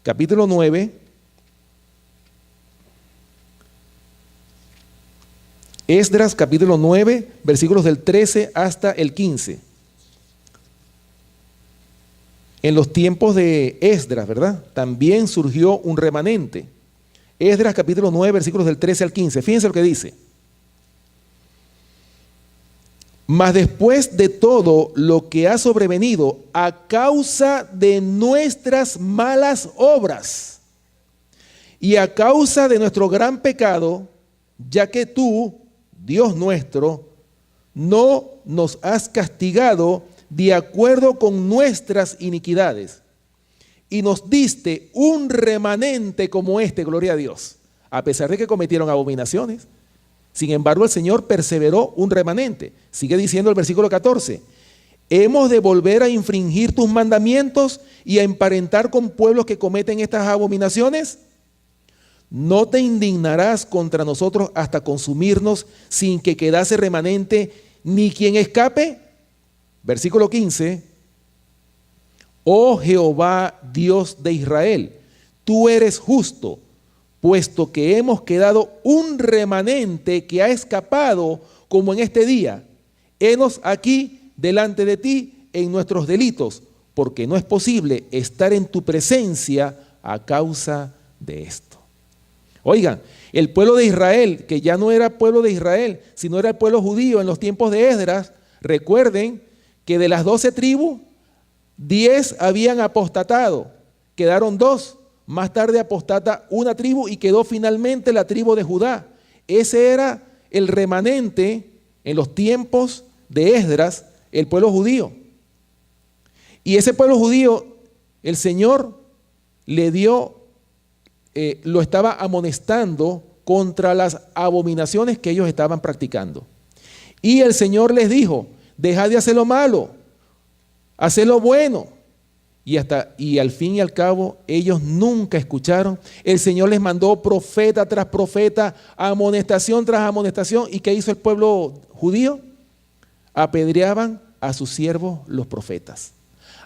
capítulo 9. Esdras, capítulo 9, versículos del 13 hasta el 15. En los tiempos de Esdras, ¿verdad? También surgió un remanente. Esdras capítulo 9, versículos del 13 al 15. Fíjense lo que dice. Mas después de todo lo que ha sobrevenido a causa de nuestras malas obras y a causa de nuestro gran pecado, ya que tú, Dios nuestro, no nos has castigado de acuerdo con nuestras iniquidades, y nos diste un remanente como este, gloria a Dios, a pesar de que cometieron abominaciones. Sin embargo, el Señor perseveró un remanente. Sigue diciendo el versículo 14: hemos de volver a infringir tus mandamientos y a emparentar con pueblos que cometen estas abominaciones. ¿No te indignarás contra nosotros hasta consumirnos sin que quedase remanente ni quien escape? Versículo 15: oh Jehová, Dios de Israel, tú eres justo, puesto que hemos quedado un remanente que ha escapado como en este día. Henos aquí delante de ti en nuestros delitos, porque no es posible estar en tu presencia a causa de esto. Oigan, el pueblo de Israel, que ya no era pueblo de Israel, sino era el pueblo judío en los tiempos de Esdras, recuerden que de las 12 tribus, 10 habían apostatado, quedaron 2. Más tarde apostata una tribu y quedó finalmente la tribu de Judá. Ese era el remanente en los tiempos de Esdras, el pueblo judío. Y ese pueblo judío, el Señor le dio, lo estaba amonestando contra las abominaciones que ellos estaban practicando. Y el Señor les dijo: dejad de hacer lo malo, haced lo bueno. Y al fin y al cabo ellos nunca escucharon. El Señor les mandó profeta tras profeta, amonestación tras amonestación. ¿Y qué hizo el pueblo judío? Apedreaban a sus siervos los profetas.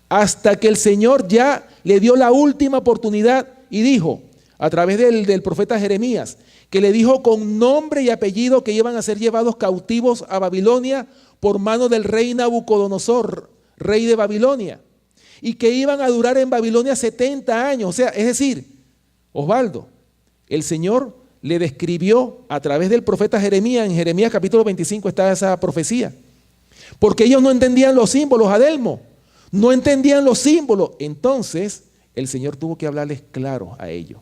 Hasta que el Señor ya le dio la última oportunidad y dijo, a través del profeta Jeremías, que le dijo con nombre y apellido que iban a ser llevados cautivos a Babilonia por mano del rey Nabucodonosor, rey de Babilonia, y que iban a durar en Babilonia 70 años. O sea, es decir, Osvaldo, el Señor le describió a través del profeta Jeremías, en Jeremías capítulo 25 está esa profecía, porque ellos no entendían los símbolos, Adelmo, no entendían los símbolos. Entonces el Señor tuvo que hablarles claro a ellos.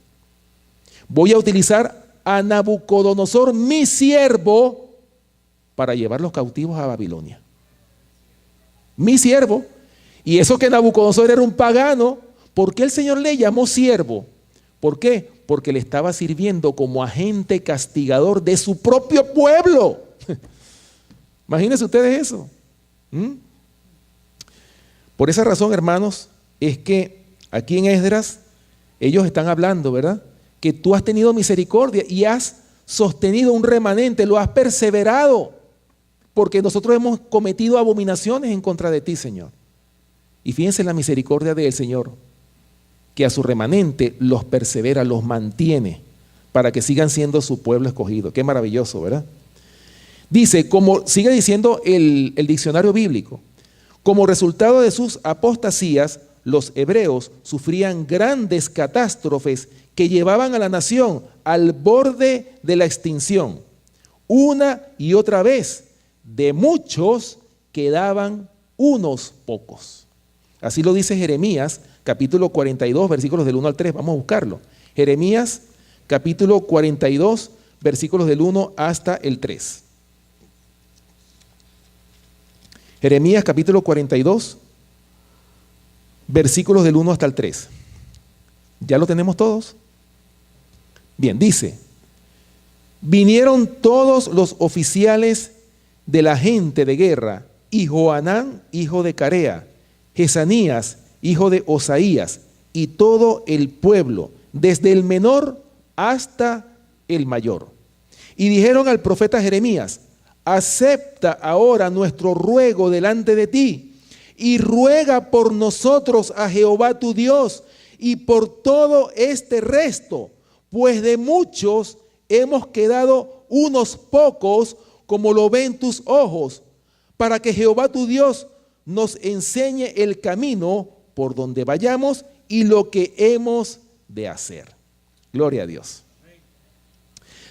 Voy a utilizar a Nabucodonosor, mi siervo, para llevarlos cautivos a Babilonia. Mi siervo. Y eso que Nabucodonosor era un pagano, ¿por qué el Señor le llamó siervo? ¿Por qué? Porque le estaba sirviendo como agente castigador de su propio pueblo. Imagínense ustedes eso. Por esa razón, hermanos, es que aquí en Esdras ellos están hablando, ¿verdad? Que tú has tenido misericordia y has sostenido un remanente, lo has perseverado, porque nosotros hemos cometido abominaciones en contra de ti, Señor. Y fíjense la misericordia del Señor, que a su remanente los persevera, los mantiene, para que sigan siendo su pueblo escogido. Qué maravilloso, ¿verdad? Dice, como sigue diciendo el diccionario bíblico, como resultado de sus apostasías, los hebreos sufrían grandes catástrofes que llevaban a la nación al borde de la extinción. Una y otra vez, de muchos quedaban unos pocos. Así lo dice Jeremías, capítulo 42, versículos del 1 al 3. Vamos a buscarlo. Jeremías, capítulo 42, versículos del 1 hasta el 3. Jeremías, capítulo 42, versículos del 1 hasta el 3. ¿Ya lo tenemos todos? Bien, dice, vinieron todos los oficiales de la gente de guerra, y Johanán, hijo de Carea, Jesanías, hijo de Osaías, y todo el pueblo, desde el menor hasta el mayor. Y dijeron al profeta Jeremías, acepta ahora nuestro ruego delante de ti, y ruega por nosotros a Jehová tu Dios, y por todo este resto, pues de muchos hemos quedado unos pocos, como lo ven tus ojos, para que Jehová tu Dios nos enseñe el camino por donde vayamos y lo que hemos de hacer. Gloria a Dios.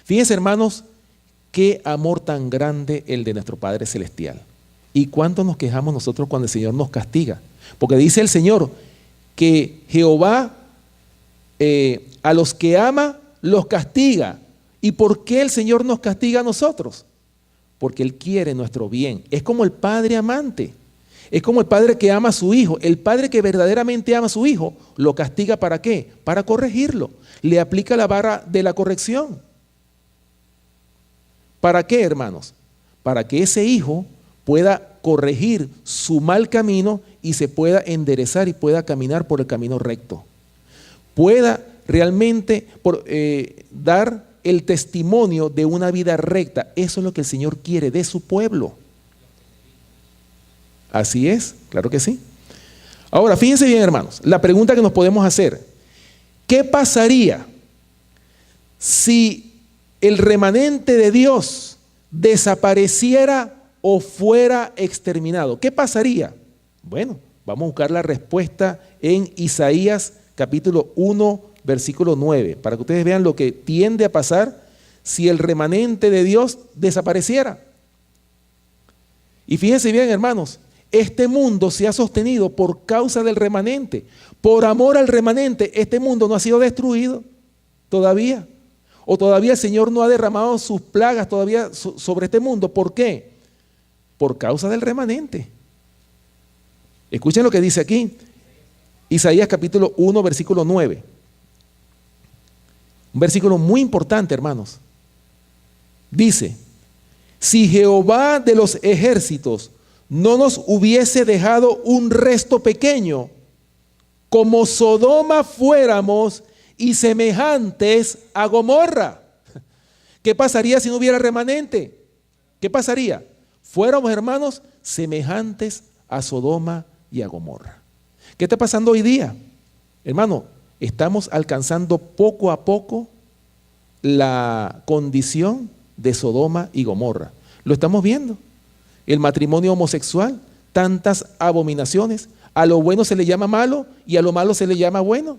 Fíjense, hermanos, qué amor tan grande el de nuestro Padre Celestial. ¿Y cuánto nos quejamos nosotros cuando el Señor nos castiga? Porque dice el Señor que Jehová a los que ama los castiga. ¿Y por qué el Señor nos castiga a nosotros? Porque Él quiere nuestro bien. Es como el padre amante. Es como el padre que ama a su hijo. El padre que verdaderamente ama a su hijo lo castiga ¿para qué? Para corregirlo. Le aplica la vara de la corrección. ¿Para qué, hermanos? Para que ese hijo pueda corregir su mal camino y se pueda enderezar y pueda caminar por el camino recto. Pueda realmente dar el testimonio de una vida recta. Eso es lo que el Señor quiere de su pueblo. Así es, claro que sí. Ahora, fíjense bien, hermanos, la pregunta que nos podemos hacer: ¿qué pasaría si el remanente de Dios desapareciera o fuera exterminado? ¿Qué pasaría? Bueno, vamos a buscar la respuesta en Isaías capítulo 1, versículo 9, para que ustedes vean lo que tiende a pasar si el remanente de Dios desapareciera. Y fíjense bien, hermanos, este mundo se ha sostenido por causa del remanente. Por amor al remanente, este mundo no ha sido destruido todavía. O todavía el Señor no ha derramado sus plagas todavía sobre este mundo. ¿Por qué? Por causa del remanente. Escuchen lo que dice aquí. Isaías capítulo 1, versículo 9. Un versículo muy importante, hermanos. Dice, si Jehová de los ejércitos no nos hubiese dejado un resto pequeño, como Sodoma fuéramos y semejantes a Gomorra. ¿Qué pasaría si no hubiera remanente? ¿Qué pasaría? Fuéramos, hermanos, semejantes a Sodoma y a Gomorra. ¿Qué está pasando hoy día? Hermano, estamos alcanzando poco a poco la condición de Sodoma y Gomorra. Lo estamos viendo. El matrimonio homosexual, tantas abominaciones. A lo bueno se le llama malo y a lo malo se le llama bueno.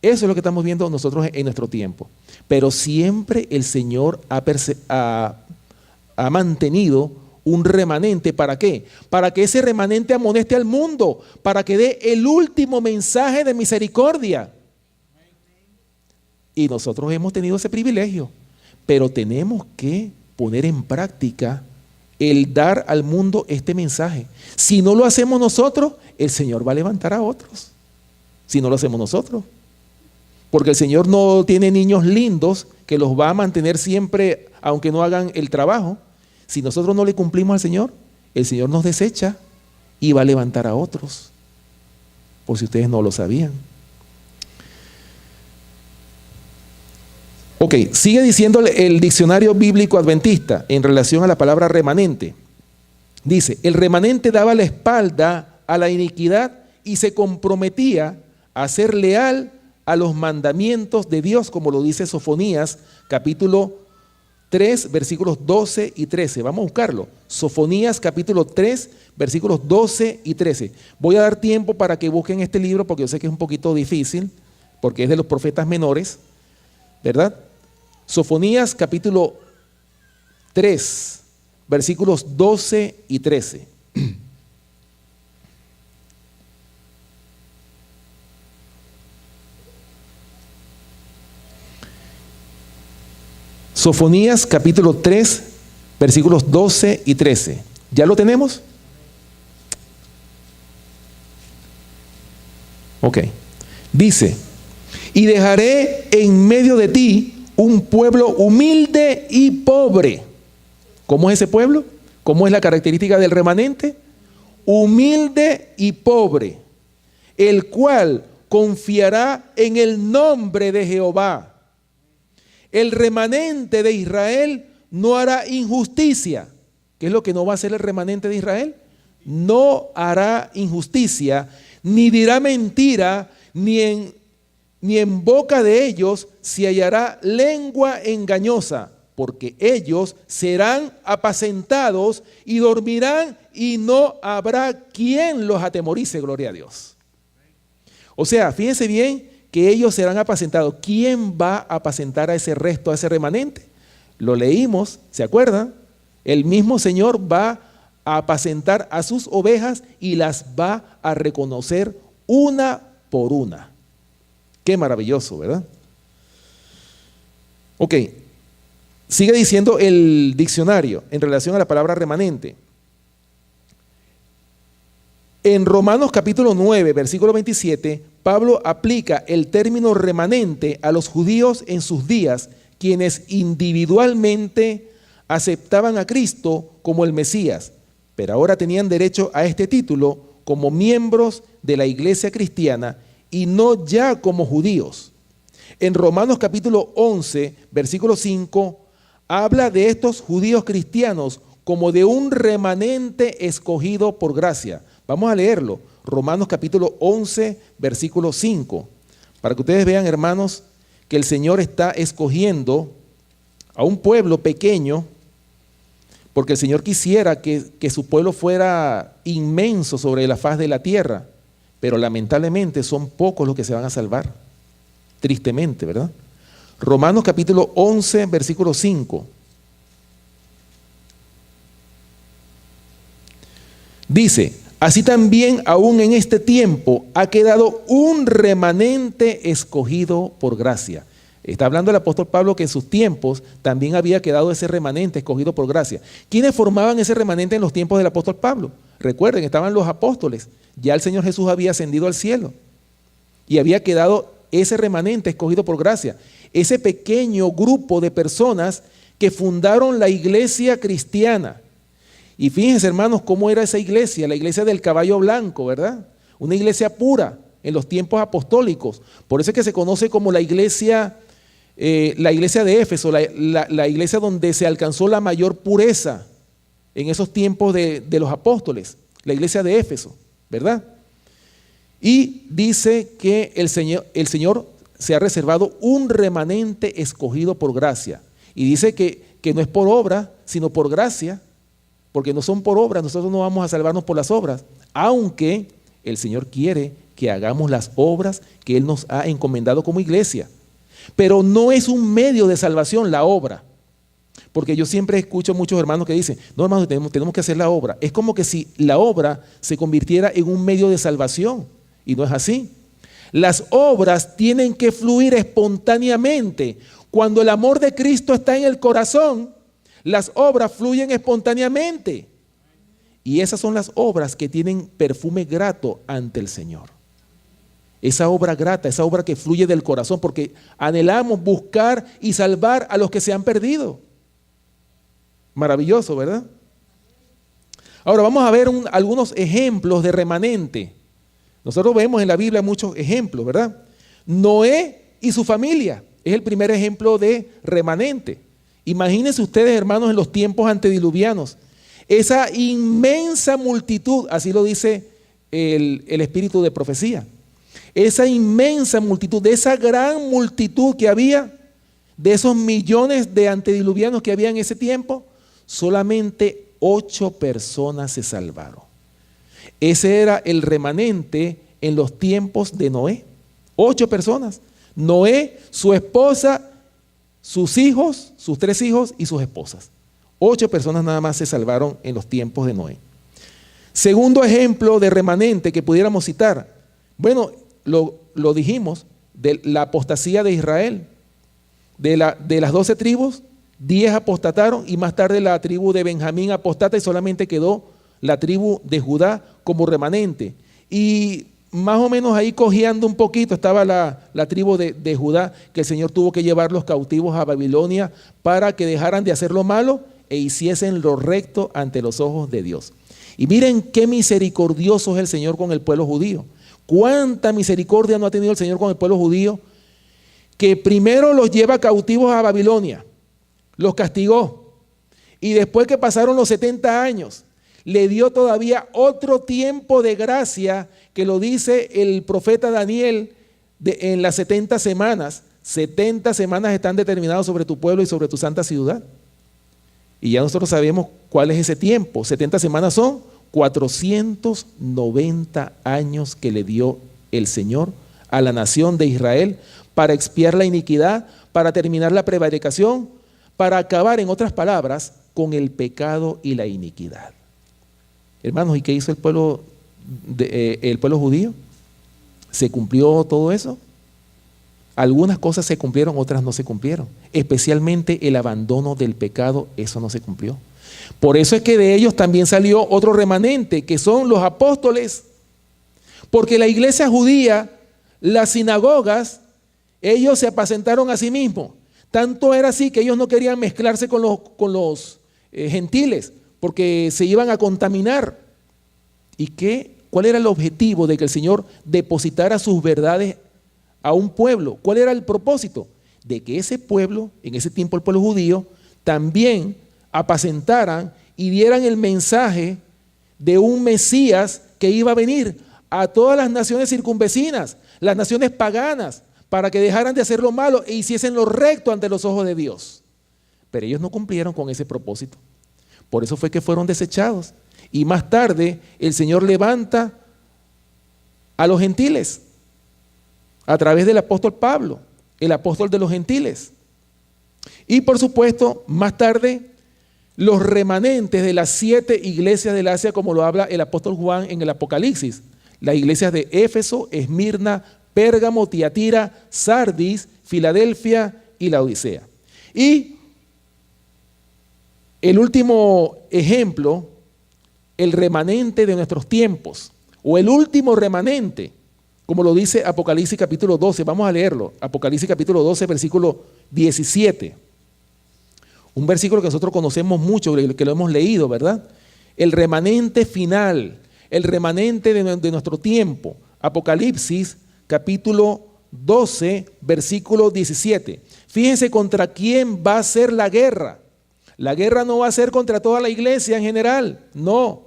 Eso es lo que estamos viendo nosotros en nuestro tiempo. Pero siempre el Señor ha mantenido un remanente. ¿Para qué? Para que ese remanente amoneste al mundo, para que dé el último mensaje de misericordia. Y nosotros hemos tenido ese privilegio, pero tenemos que poner en práctica el dar al mundo este mensaje. Si no lo hacemos nosotros, el Señor va a levantar a otros. Si no lo hacemos nosotros. Porque el Señor no tiene niños lindos que los va a mantener siempre, aunque no hagan el trabajo. Si nosotros no le cumplimos al Señor, el Señor nos desecha y va a levantar a otros. Por si ustedes no lo sabían. Ok, sigue diciendo el diccionario bíblico adventista en relación a la palabra remanente. Dice, el remanente daba la espalda a la iniquidad y se comprometía a ser leal a los mandamientos de Dios, como lo dice Sofonías, capítulo 3, versículos 12 y 13. Vamos a buscarlo. Sofonías, capítulo 3, versículos 12 y 13. Voy a dar tiempo para que busquen este libro, porque yo sé que es un poquito difícil, porque es de los profetas menores, ¿verdad? Sofonías, capítulo 3, versículos 12 y 13. Sofonías capítulo 3, versículos 12 y 13. ¿Ya lo tenemos? Ok. Dice, y dejaré en medio de ti un pueblo humilde y pobre. ¿Cómo es ese pueblo? ¿Cómo es la característica del remanente? Humilde y pobre, el cual confiará en el nombre de Jehová. El remanente de Israel no hará injusticia. ¿Qué es lo que no va a hacer el remanente de Israel? No hará injusticia, ni dirá mentira, ni en boca de ellos se hallará lengua engañosa, porque ellos serán apacentados y dormirán y no habrá quien los atemorice, gloria a Dios. O sea, fíjense bien, que ellos serán apacentados. ¿Quién va a apacentar a ese resto, a ese remanente? Lo leímos, ¿se acuerdan? El mismo Señor va a apacentar a sus ovejas y las va a reconocer una por una. Qué maravilloso, ¿verdad? Ok, sigue diciendo el diccionario en relación a la palabra remanente. En Romanos capítulo 9, versículo 27, Pablo aplica el término remanente a los judíos en sus días, quienes individualmente aceptaban a Cristo como el Mesías, pero ahora tenían derecho a este título como miembros de la iglesia cristiana y no ya como judíos. En Romanos capítulo 11, versículo 5, habla de estos judíos cristianos como de un remanente escogido por gracia. Vamos a leerlo. Romanos capítulo 11, versículo 5. Para que ustedes vean, hermanos, que el Señor está escogiendo a un pueblo pequeño, porque el Señor quisiera que su pueblo fuera inmenso sobre la faz de la tierra, pero lamentablemente son pocos los que se van a salvar. Tristemente, ¿verdad? Romanos capítulo 11, versículo 5. Dice, así también aún en este tiempo ha quedado un remanente escogido por gracia. Está hablando el apóstol Pablo que en sus tiempos también había quedado ese remanente escogido por gracia. ¿Quiénes formaban ese remanente en los tiempos del apóstol Pablo? Recuerden, estaban los apóstoles. Ya el Señor Jesús había ascendido al cielo y había quedado ese remanente escogido por gracia. Ese pequeño grupo de personas que fundaron la iglesia cristiana. Y fíjense, hermanos, cómo era esa iglesia, la iglesia del caballo blanco, ¿verdad? Una iglesia pura en los tiempos apostólicos. Por eso es que se conoce como la iglesia de Éfeso, la iglesia donde se alcanzó la mayor pureza en esos tiempos de los apóstoles. la iglesia de Éfeso, ¿verdad? Y dice que el Señor se ha reservado un remanente escogido por gracia. Y dice que no es por obra, sino por gracia, porque no son por obras, nosotros no vamos a salvarnos por las obras, aunque el Señor quiere que hagamos las obras que Él nos ha encomendado como iglesia. Pero no es un medio de salvación la obra. Porque yo siempre escucho a muchos hermanos que dicen, no hermanos, tenemos que hacer la obra. Es como que si la obra se convirtiera en un medio de salvación. Y no es así. Las obras tienen que fluir espontáneamente. Cuando el amor de Cristo está en el corazón, las obras fluyen espontáneamente. Y esas son las obras que tienen perfume grato ante el Señor. Esa obra grata, esa obra que fluye del corazón, porque anhelamos buscar y salvar a los que se han perdido. Maravilloso, ¿verdad? Ahora vamos a ver algunos ejemplos de remanente. Nosotros vemos en la Biblia muchos ejemplos, ¿verdad? Noé y su familia es el primer ejemplo de remanente. Imagínense ustedes, hermanos, en los tiempos antediluvianos, esa inmensa multitud, así lo dice el espíritu de profecía, esa inmensa multitud, de esa gran multitud que había, de esos millones de antediluvianos que había en ese tiempo, solamente 8 personas se salvaron. Ese era el remanente en los tiempos de Noé. 8 personas. Noé, su esposa, sus hijos, sus 3 hijos y sus esposas. 8 personas nada más se salvaron en los tiempos de Noé. Segundo ejemplo de remanente que pudiéramos citar. Bueno, lo dijimos, de la apostasía de Israel. De las 12 tribus, 10 apostataron y más tarde la tribu de Benjamín apostata y solamente quedó la tribu de Judá como remanente. Y más o menos ahí cojeando un poquito estaba la tribu de Judá, que el Señor tuvo que llevarlos cautivos a Babilonia para que dejaran de hacer lo malo e hiciesen lo recto ante los ojos de Dios. Y miren qué misericordioso es el Señor con el pueblo judío. Cuánta misericordia no ha tenido el Señor con el pueblo judío, que primero los lleva cautivos a Babilonia, los castigó, y después que pasaron los 70 años, le dio todavía otro tiempo de gracia, que lo dice el profeta Daniel en las 70 semanas. 70 semanas están determinadas sobre tu pueblo y sobre tu santa ciudad. Y ya nosotros sabemos cuál es ese tiempo. 70 semanas son 490 años que le dio el Señor a la nación de Israel para expiar la iniquidad, para terminar la prevaricación, para acabar, en otras palabras, con el pecado y la iniquidad. Hermanos, ¿y qué hizo el pueblo judío? ¿Se cumplió todo eso? Algunas cosas se cumplieron, otras no se cumplieron. Especialmente el abandono del pecado, eso no se cumplió. Por eso es que de ellos también salió otro remanente, que son los apóstoles. Porque la iglesia judía, las sinagogas, ellos se apacentaron a sí mismos. Tanto era así que ellos no querían mezclarse con los gentiles, porque se iban a contaminar. ¿Y cuál era el objetivo de que el Señor depositara sus verdades a un pueblo? ¿Cuál era el propósito? De que ese pueblo, en ese tiempo el pueblo judío, también apacentaran y dieran el mensaje de un Mesías que iba a venir a todas las naciones circunvecinas, las naciones paganas, para que dejaran de hacer lo malo e hiciesen lo recto ante los ojos de Dios. Pero ellos no cumplieron con ese propósito. Por eso fue que fueron desechados. Y más tarde el Señor levanta a los gentiles a través del apóstol Pablo, el apóstol de los gentiles. Y por supuesto, más tarde, los remanentes de las 7 iglesias del Asia, como lo habla el apóstol Juan en el Apocalipsis. Las iglesias de Éfeso, Esmirna, Pérgamo, Tiatira, Sardis, Filadelfia y la Odisea. Y el último ejemplo, el remanente de nuestros tiempos, o el último remanente, como lo dice Apocalipsis capítulo 12, vamos a leerlo, Apocalipsis capítulo 12, versículo 17. Un versículo que nosotros conocemos mucho, que lo hemos leído, ¿verdad? El remanente final, el remanente de nuestro tiempo. Apocalipsis capítulo 12, versículo 17. Fíjense contra quién va a ser la guerra. La guerra no va a ser contra toda la iglesia en general, no.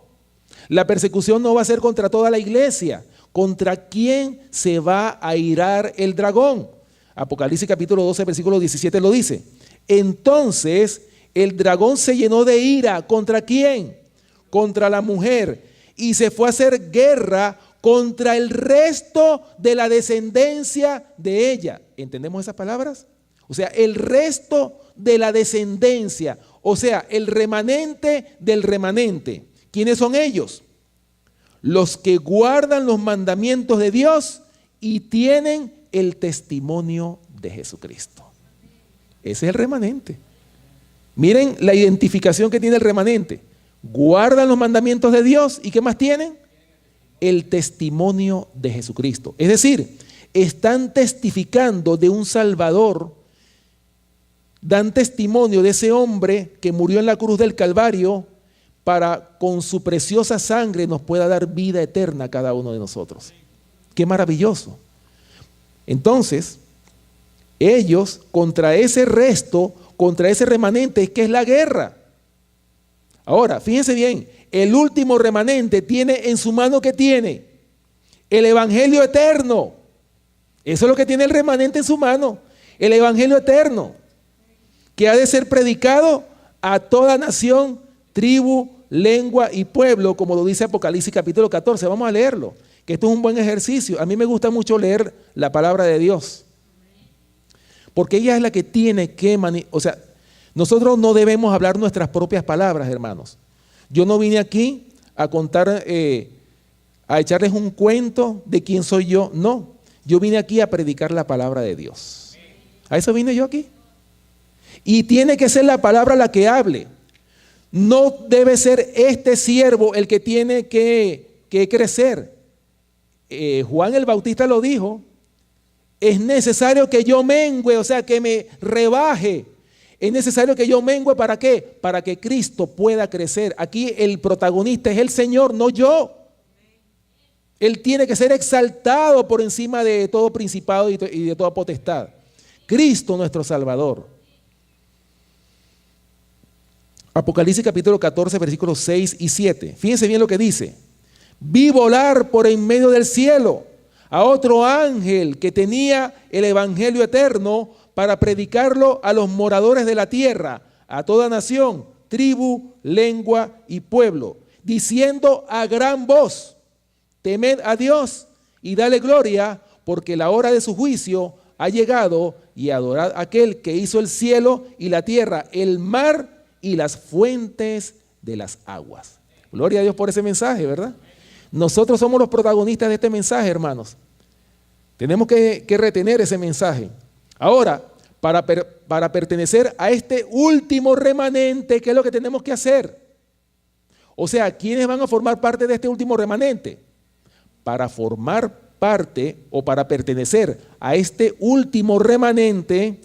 La persecución no va a ser contra toda la iglesia. ¿Contra quién se va a irar el dragón? Apocalipsis capítulo 12, versículo 17 lo dice. Entonces el dragón se llenó de ira. ¿Contra quién? Contra la mujer. Y se fue a hacer guerra contra el resto de la descendencia de ella. ¿Entendemos esas palabras? O sea, el resto de la descendencia. O sea, el remanente del remanente. ¿Quiénes son ellos? Los que guardan los mandamientos de Dios y tienen el testimonio de Jesucristo. Ese es el remanente. Miren la identificación que tiene el remanente. Guardan los mandamientos de Dios y ¿qué más tienen? El testimonio de Jesucristo. Es decir, están testificando de un Salvador, dan testimonio de ese hombre que murió en la cruz del Calvario para con su preciosa sangre nos pueda dar vida eterna a cada uno de nosotros. ¡Qué maravilloso! Entonces, ellos contra ese resto, contra ese remanente, ¿qué es la guerra? Ahora, fíjense bien, el último remanente tiene en su mano, ¿qué tiene? El evangelio eterno. Eso es lo que tiene el remanente en su mano, el evangelio eterno, que ha de ser predicado a toda nación, tribu, lengua y pueblo, como lo dice Apocalipsis capítulo 14. Vamos a leerlo, que esto es un buen ejercicio. A mí me gusta mucho leer la palabra de Dios, porque ella es la que tiene que, o sea, nosotros no debemos hablar nuestras propias palabras, hermanos. Yo no vine aquí a contar, a echarles un cuento de quién soy yo. No, yo vine aquí a predicar la palabra de Dios. A eso vine yo aquí. Y tiene que ser la palabra la que hable. No debe ser este siervo el que tiene que crecer. Juan el Bautista lo dijo. Es necesario que yo mengüe, o sea, que me rebaje. Es necesario que yo mengüe, ¿para qué? Para que Cristo pueda crecer. Aquí el protagonista es el Señor, no yo. Él tiene que ser exaltado por encima de todo principado y de toda potestad. Cristo nuestro Salvador. Apocalipsis capítulo 14, versículos 6 y 7. Fíjense bien lo que dice. Vi volar por en medio del cielo a otro ángel que tenía el evangelio eterno para predicarlo a los moradores de la tierra, a toda nación, tribu, lengua y pueblo, diciendo a gran voz: temed a Dios y dale gloria, porque la hora de su juicio ha llegado, y adorad a aquel que hizo el cielo y la tierra, el mar y las fuentes de las aguas. Gloria a Dios por ese mensaje, ¿verdad? Nosotros somos los protagonistas de este mensaje, hermanos. Tenemos que retener ese mensaje. Ahora, para pertenecer a este último remanente, ¿qué es lo que tenemos que hacer? O sea, ¿quiénes van a formar parte de este último remanente? Para formar parte o para pertenecer a este último remanente,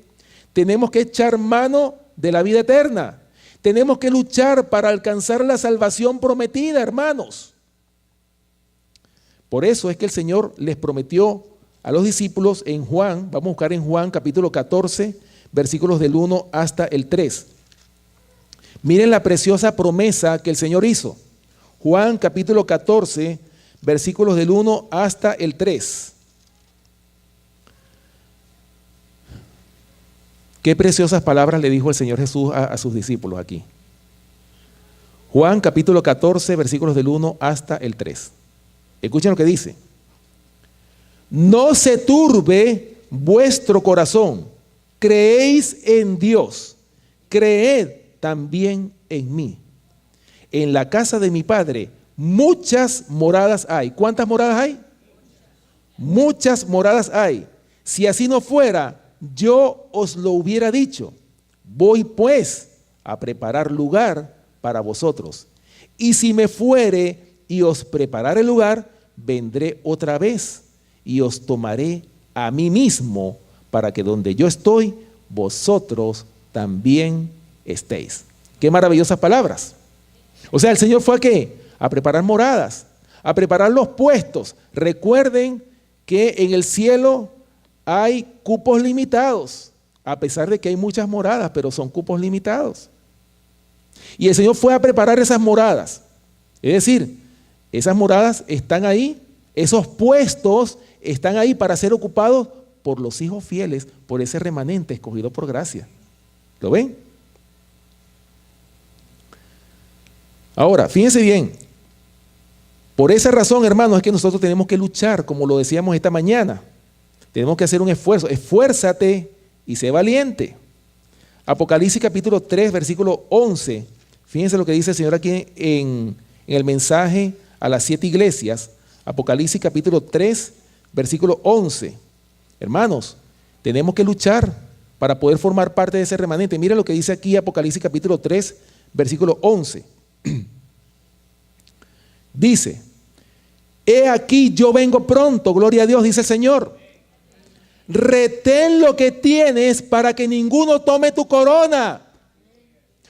tenemos que echar mano de la vida eterna. Tenemos que luchar para alcanzar la salvación prometida, hermanos. Por eso es que el Señor les prometió a los discípulos en Juan, vamos a buscar en Juan capítulo 14, versículos del 1 hasta el 3. Miren la preciosa promesa que el Señor hizo. Juan capítulo 14, versículos del 1 hasta el 3. Qué preciosas palabras le dijo el Señor Jesús a sus discípulos aquí. Juan capítulo 14, versículos del 1 hasta el 3. Escuchen lo que dice. No se turbe vuestro corazón. Creéis en Dios. Creed también en mí. En la casa de mi Padre muchas moradas hay. ¿Cuántas moradas hay? Muchas moradas hay. Si así no fuera, yo os lo hubiera dicho. Voy pues a preparar lugar para vosotros. Y si me fuere y os preparare lugar, vendré otra vez y os tomaré a mí mismo, para que donde yo estoy, vosotros también estéis. Qué maravillosas palabras. O sea, el Señor fue ¿a qué? A preparar moradas, a preparar los puestos. Recuerden que en el cielo hay cupos limitados, a pesar de que hay muchas moradas, pero son cupos limitados. Y el Señor fue a preparar esas moradas. Es decir, Esas moradas están ahí, esos puestos están ahí para ser ocupados por los hijos fieles, por ese remanente escogido por gracia. ¿Lo ven? Ahora, fíjense bien, por esa razón, hermanos, es que nosotros tenemos que luchar, como lo decíamos esta mañana. Tenemos que hacer un esfuerzo. Esfuérzate y sé valiente. Apocalipsis capítulo 3, versículo 11. Fíjense lo que dice el Señor aquí en el mensaje a las 7 iglesias. Apocalipsis capítulo 3, versículo 11. Hermanos, tenemos que luchar para poder formar parte de ese remanente. Mira lo que dice aquí Apocalipsis capítulo 3, versículo 11. Dice: he aquí yo vengo pronto, gloria a Dios, dice el Señor. Retén lo que tienes para que ninguno tome tu corona.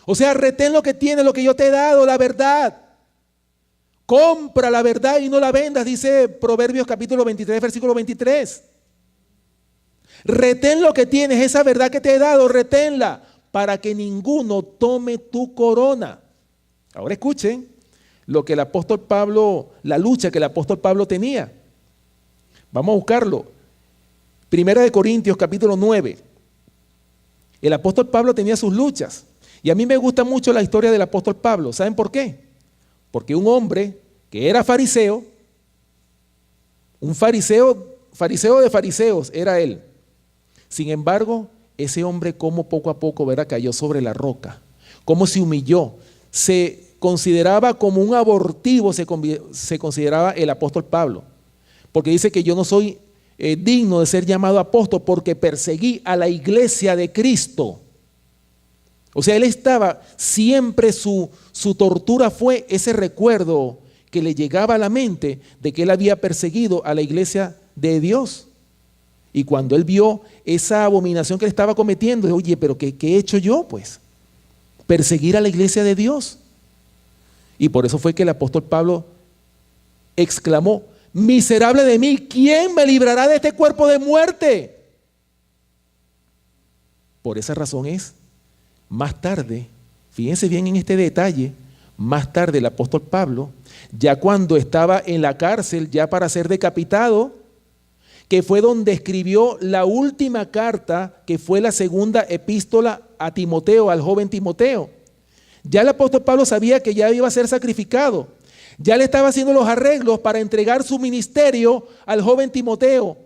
O sea, retén lo que tienes, lo que yo te he dado, la verdad. Compra la verdad y no la vendas, dice Proverbios capítulo 23, versículo 23. Retén lo que tienes, esa verdad que te he dado, reténla, para que ninguno tome tu corona. Ahora escuchen lo que el apóstol Pablo, la lucha que el apóstol Pablo tenía. Vamos a buscarlo. Primera de Corintios capítulo 9. El apóstol Pablo tenía sus luchas. Y a mí me gusta mucho la historia del apóstol Pablo. ¿Saben por qué? Porque un hombre que era fariseo, un fariseo de fariseos era él. Sin embargo, ese hombre como poco a poco, ¿verdad?, cayó sobre la roca, cómo se humilló, se consideraba como un abortivo, se consideraba el apóstol Pablo, porque dice que yo no soy digno de ser llamado apóstol porque perseguí a la iglesia de Cristo. O sea, él estaba, siempre su tortura fue ese recuerdo que le llegaba a la mente de que él había perseguido a la iglesia de Dios. Y cuando él vio esa abominación que él estaba cometiendo, dijo: oye, pero ¿qué he hecho yo? Pues perseguir a la iglesia de Dios. Y por eso fue que el apóstol Pablo exclamó: miserable de mí, ¿quién me librará de este cuerpo de muerte? Por esa razón es, más tarde, fíjense bien en este detalle, más tarde el apóstol Pablo, ya cuando estaba en la cárcel, ya para ser decapitado, que fue donde escribió la última carta, que fue la segunda epístola a Timoteo, al joven Timoteo. Ya el apóstol Pablo sabía que ya iba a ser sacrificado. Ya le estaba haciendo los arreglos para entregar su ministerio al joven Timoteo,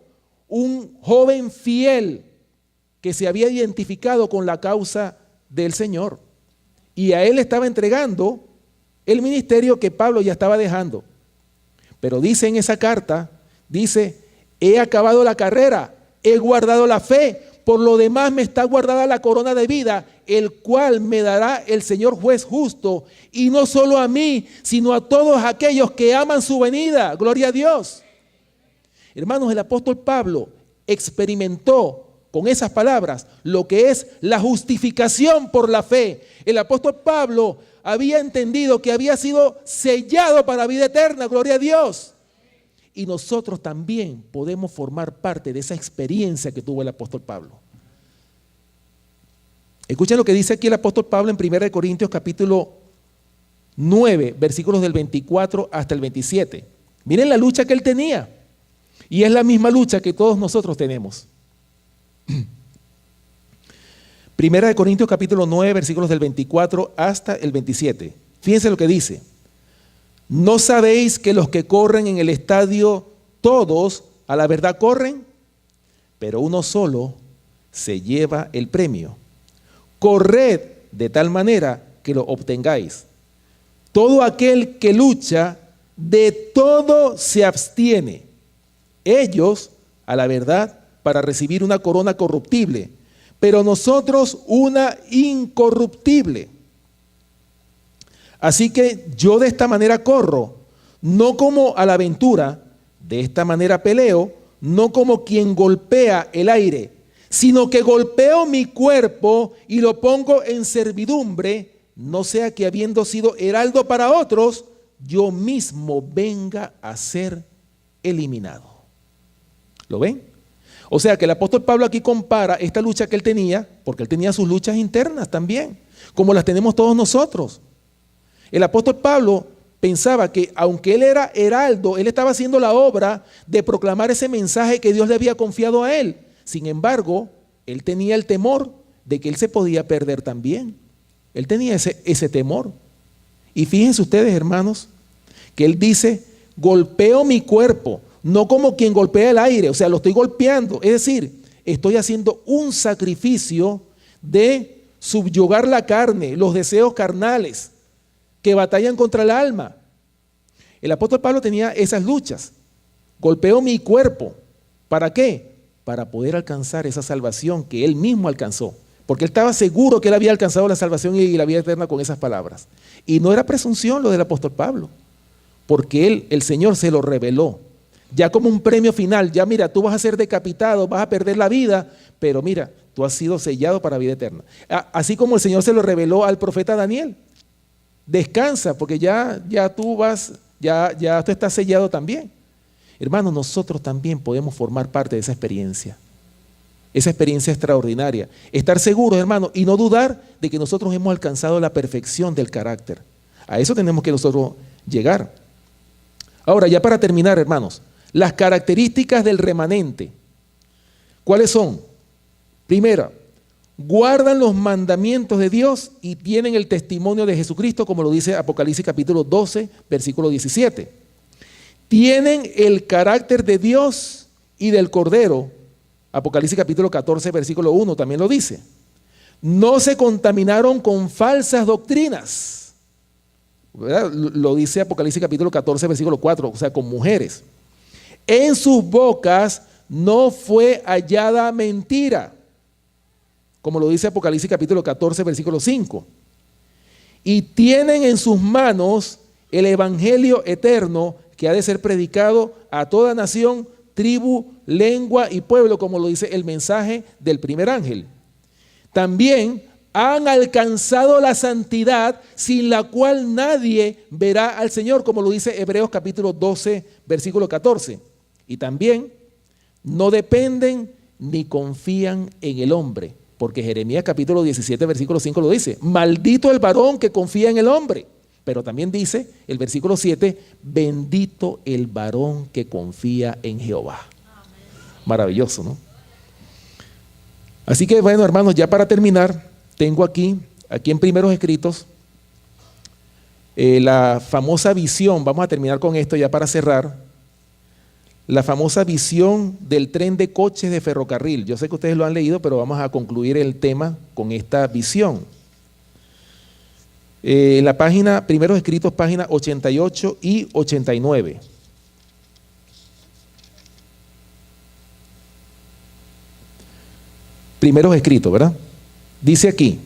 un joven fiel que se había identificado con la causa del Señor. Y a él estaba entregando el ministerio que Pablo ya estaba dejando. Pero dice en esa carta, dice: he acabado la carrera, he guardado la fe, por lo demás me está guardada la corona de vida, el cual me dará el Señor juez justo, y no solo a mí, sino a todos aquellos que aman su venida. Gloria a Dios. Hermanos, el apóstol Pablo experimentó con esas palabras lo que es la justificación por la fe. El apóstol Pablo había entendido que había sido sellado para vida eterna. Gloria a Dios. Y nosotros también podemos formar parte de esa experiencia que tuvo el apóstol Pablo. Escuchen lo que dice aquí el apóstol Pablo en 1 Corintios capítulo 9, versículos del 24 hasta el 27. Miren la lucha que él tenía. Y es la misma lucha que todos nosotros tenemos. 1 Corintios capítulo 9, versículos del 24 hasta el 27. Fíjense lo que dice. ¿No sabéis que los que corren en el estadio, todos a la verdad corren? Pero uno solo se lleva el premio. Corred de tal manera que lo obtengáis. Todo aquel que lucha, de todo se abstiene. Ellos, a la verdad, para recibir una corona corruptible, pero nosotros una incorruptible. Así que yo de esta manera corro, no como a la aventura, de esta manera peleo, no como quien golpea el aire, sino que golpeo mi cuerpo y lo pongo en servidumbre, no sea que habiendo sido heraldo para otros, yo mismo venga a ser eliminado. ¿Lo ven? O sea que el apóstol Pablo aquí compara esta lucha que él tenía, porque él tenía sus luchas internas también, como las tenemos todos nosotros. El apóstol Pablo pensaba que aunque él era heraldo, él estaba haciendo la obra de proclamar ese mensaje que Dios le había confiado a él. Sin embargo, él tenía el temor de que él se podía perder también. Él tenía ese temor. Y fíjense ustedes, hermanos, que él dice, golpeo mi cuerpo, no como quien golpea el aire, o sea, lo estoy golpeando. Es decir, estoy haciendo un sacrificio de subyugar la carne, los deseos carnales que batallan contra el alma. El apóstol Pablo tenía esas luchas. Golpeo mi cuerpo. ¿Para qué? Para poder alcanzar esa salvación que él mismo alcanzó. Porque él estaba seguro que él había alcanzado la salvación y la vida eterna con esas palabras. Y no era presunción lo del apóstol Pablo, porque el Señor se lo reveló. Ya como un premio final, ya mira, tú vas a ser decapitado, vas a perder la vida, pero mira, tú has sido sellado para vida eterna. Así como el Señor se lo reveló al profeta Daniel. Descansa, porque ya tú estás sellado también. Hermanos, nosotros también podemos formar parte de esa experiencia extraordinaria. Estar seguros, hermanos, y no dudar de que nosotros hemos alcanzado la perfección del carácter. A eso tenemos que nosotros llegar. Ahora, ya para terminar, hermanos, las características del remanente. ¿Cuáles son? Primera, guardan los mandamientos de Dios y tienen el testimonio de Jesucristo, como lo dice Apocalipsis capítulo 12, versículo 17. Tienen el carácter de Dios y del Cordero. Apocalipsis capítulo 14, versículo 1 también lo dice. No se contaminaron con falsas doctrinas. ¿Verdad? Lo dice Apocalipsis capítulo 14, versículo 4, o sea, con mujeres. En sus bocas no fue hallada mentira, como lo dice Apocalipsis capítulo 14, versículo 5. Y tienen en sus manos el evangelio eterno que ha de ser predicado a toda nación, tribu, lengua y pueblo, como lo dice el mensaje del primer ángel. También han alcanzado la santidad sin la cual nadie verá al Señor, como lo dice Hebreos capítulo 12, versículo 14. Y también no dependen ni confían en el hombre, porque Jeremías capítulo 17, versículo 5 lo dice. Maldito el varón que confía en el hombre. Pero también dice el versículo 7, bendito el varón que confía en Jehová. Amén. Maravilloso, ¿no? Así que bueno, hermanos, ya para terminar, tengo aquí en Primeros Escritos, la famosa visión. Vamos a terminar con esto ya para cerrar. La famosa visión del tren de coches de ferrocarril. Yo sé que ustedes lo han leído, pero vamos a concluir el tema con esta visión. En la página, Primeros Escritos, página 88 y 89. Primeros Escritos, ¿verdad? Dice aquí.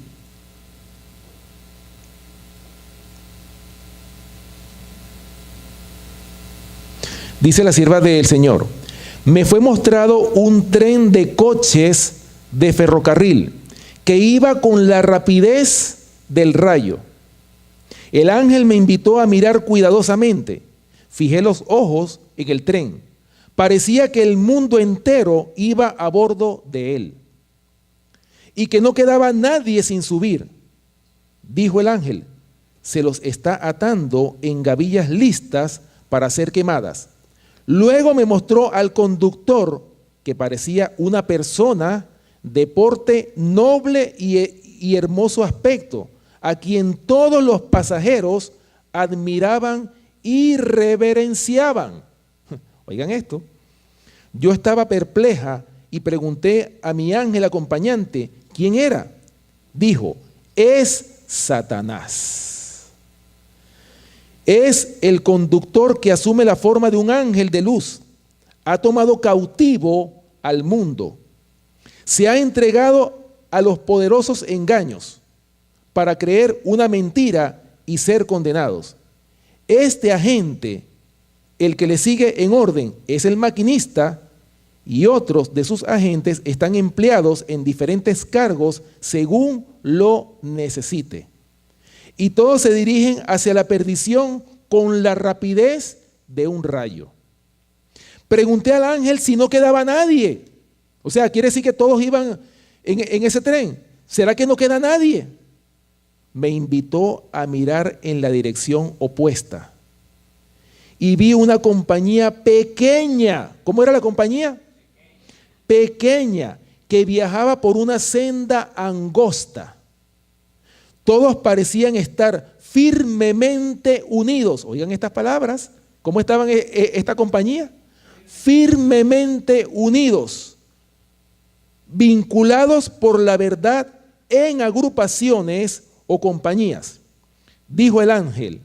Dice la sierva del Señor: me fue mostrado un tren de coches de ferrocarril que iba con la rapidez del rayo. El ángel me invitó a mirar cuidadosamente. Fijé los ojos en el tren. Parecía que el mundo entero iba a bordo de él y que no quedaba nadie sin subir. Dijo el ángel: se los está atando en gavillas listas para ser quemadas. Luego me mostró al conductor, que parecía una persona de porte noble y hermoso aspecto, a quien todos los pasajeros admiraban y reverenciaban. Oigan esto. Yo estaba perpleja y pregunté a mi ángel acompañante, ¿quién era? Dijo: es Satanás. Es el conductor que asume la forma de un ángel de luz. Ha tomado cautivo al mundo. Se ha entregado a los poderosos engaños para creer una mentira y ser condenados. Este agente, el que le sigue en orden, es el maquinista, y otros de sus agentes están empleados en diferentes cargos según lo necesite. Y todos se dirigen hacia la perdición con la rapidez de un rayo. Pregunté al ángel si no quedaba nadie. O sea, quiere decir que todos iban en ese tren. ¿Será que no queda nadie? Me invitó a mirar en la dirección opuesta. y vi una compañía pequeña. ¿Cómo era la compañía? Pequeña, que viajaba por una senda angosta. Todos parecían estar firmemente unidos. Oigan estas palabras. ¿Cómo estaban esta compañía? Firmemente unidos, vinculados por la verdad en agrupaciones o compañías. Dijo el ángel: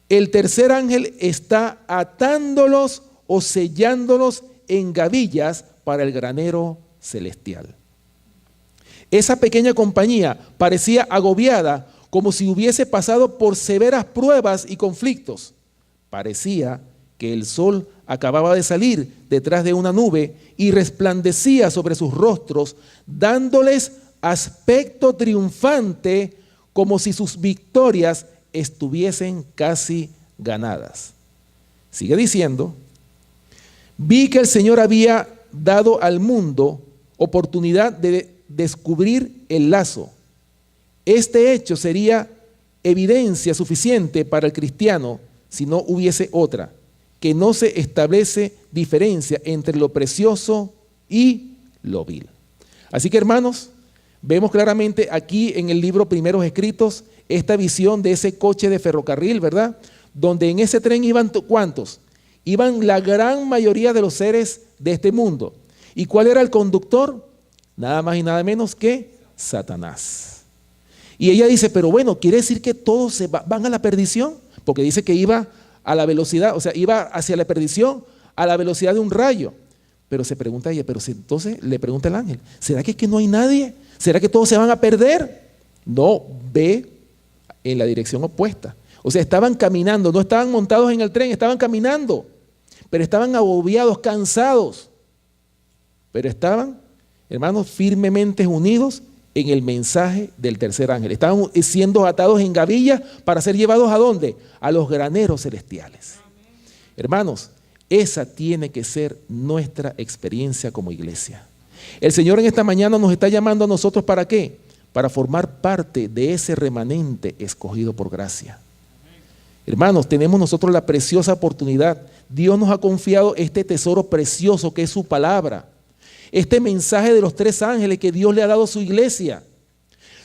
el tercer ángel está atándolos o sellándolos en gavillas para el granero celestial. Esa pequeña compañía parecía agobiada, como si hubiese pasado por severas pruebas y conflictos. Parecía que el sol acababa de salir detrás de una nube y resplandecía sobre sus rostros, dándoles aspecto triunfante, como si sus victorias estuviesen casi ganadas. Sigue diciendo: vi que el Señor había dado al mundo oportunidad de descubrir el lazo. Este hecho sería evidencia suficiente para el cristiano si no hubiese otra, que no se establece diferencia entre lo precioso y lo vil. Así que, hermanos, vemos claramente aquí en el libro Primeros Escritos esta visión de ese coche de ferrocarril, ¿verdad? Donde en ese tren iban, ¿cuántos? Iban la gran mayoría de los seres de este mundo. ¿Y cuál era el conductor? Nada más y nada menos que Satanás. Y ella dice: pero bueno, ¿quiere decir que todos van a la perdición? Porque dice que iba a la velocidad, o sea, iba hacia la perdición a la velocidad de un rayo. Pero se pregunta ella, pero si entonces le pregunta el ángel: ¿será que no hay nadie? ¿Será que todos se van a perder? No, ve en la dirección opuesta. O sea, estaban caminando, no estaban montados en el tren, estaban caminando, pero estaban agobiados, cansados. Pero estaban, hermanos, firmemente unidos en el mensaje del tercer ángel. Estaban siendo atados en gavillas para ser llevados ¿a dónde? A los graneros celestiales. Hermanos, esa tiene que ser nuestra experiencia como iglesia. El Señor en esta mañana nos está llamando a nosotros, ¿para qué? Para formar parte de ese remanente escogido por gracia. Hermanos, tenemos nosotros la preciosa oportunidad. Dios nos ha confiado este tesoro precioso que es su palabra. Este mensaje de los tres ángeles que Dios le ha dado a su iglesia.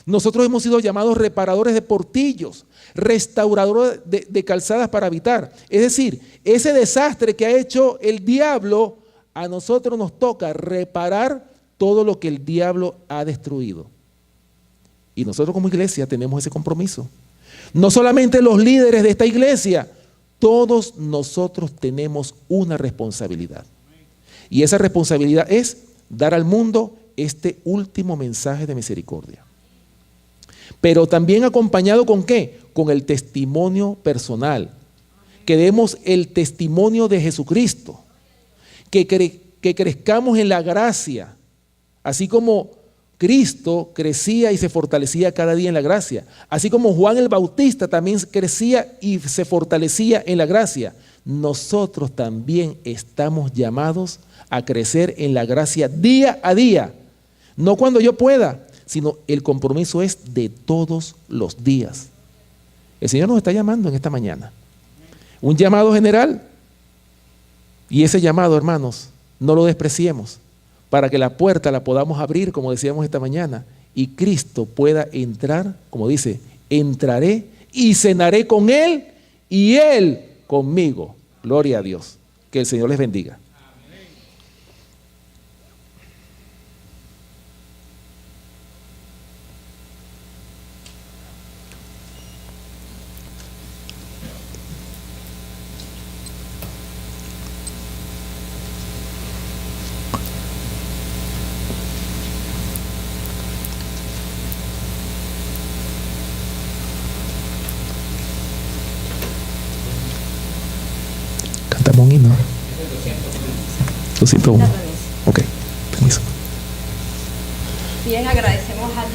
Nosotros hemos sido llamados reparadores de portillos, restauradores de calzadas para habitar. Es decir, ese desastre que ha hecho el diablo, a nosotros nos toca reparar todo lo que el diablo ha destruido. Y nosotros como iglesia tenemos ese compromiso. No solamente los líderes de esta iglesia, todos nosotros tenemos una responsabilidad. Y esa responsabilidad es dar al mundo este último mensaje de misericordia. Pero también acompañado ¿con qué? Con el testimonio personal. Que demos el testimonio de Jesucristo. Que crezcamos en la gracia. Así como Cristo crecía y se fortalecía cada día en la gracia. Así como Juan el Bautista también crecía y se fortalecía en la gracia. Nosotros también estamos llamados a crecer en la gracia día a día. No cuando yo pueda, sino el compromiso es de todos los días. El Señor nos está llamando en esta mañana. Un llamado general. Y ese llamado, hermanos, no lo despreciemos, para que la puerta la podamos abrir, como decíamos esta mañana, y Cristo pueda entrar, como dice: entraré y cenaré con Él y Él conmigo. Gloria a Dios. Que el Señor les bendiga. Cantamos un himno. 201. Ok, permiso. Bien, agradecemos a Dios.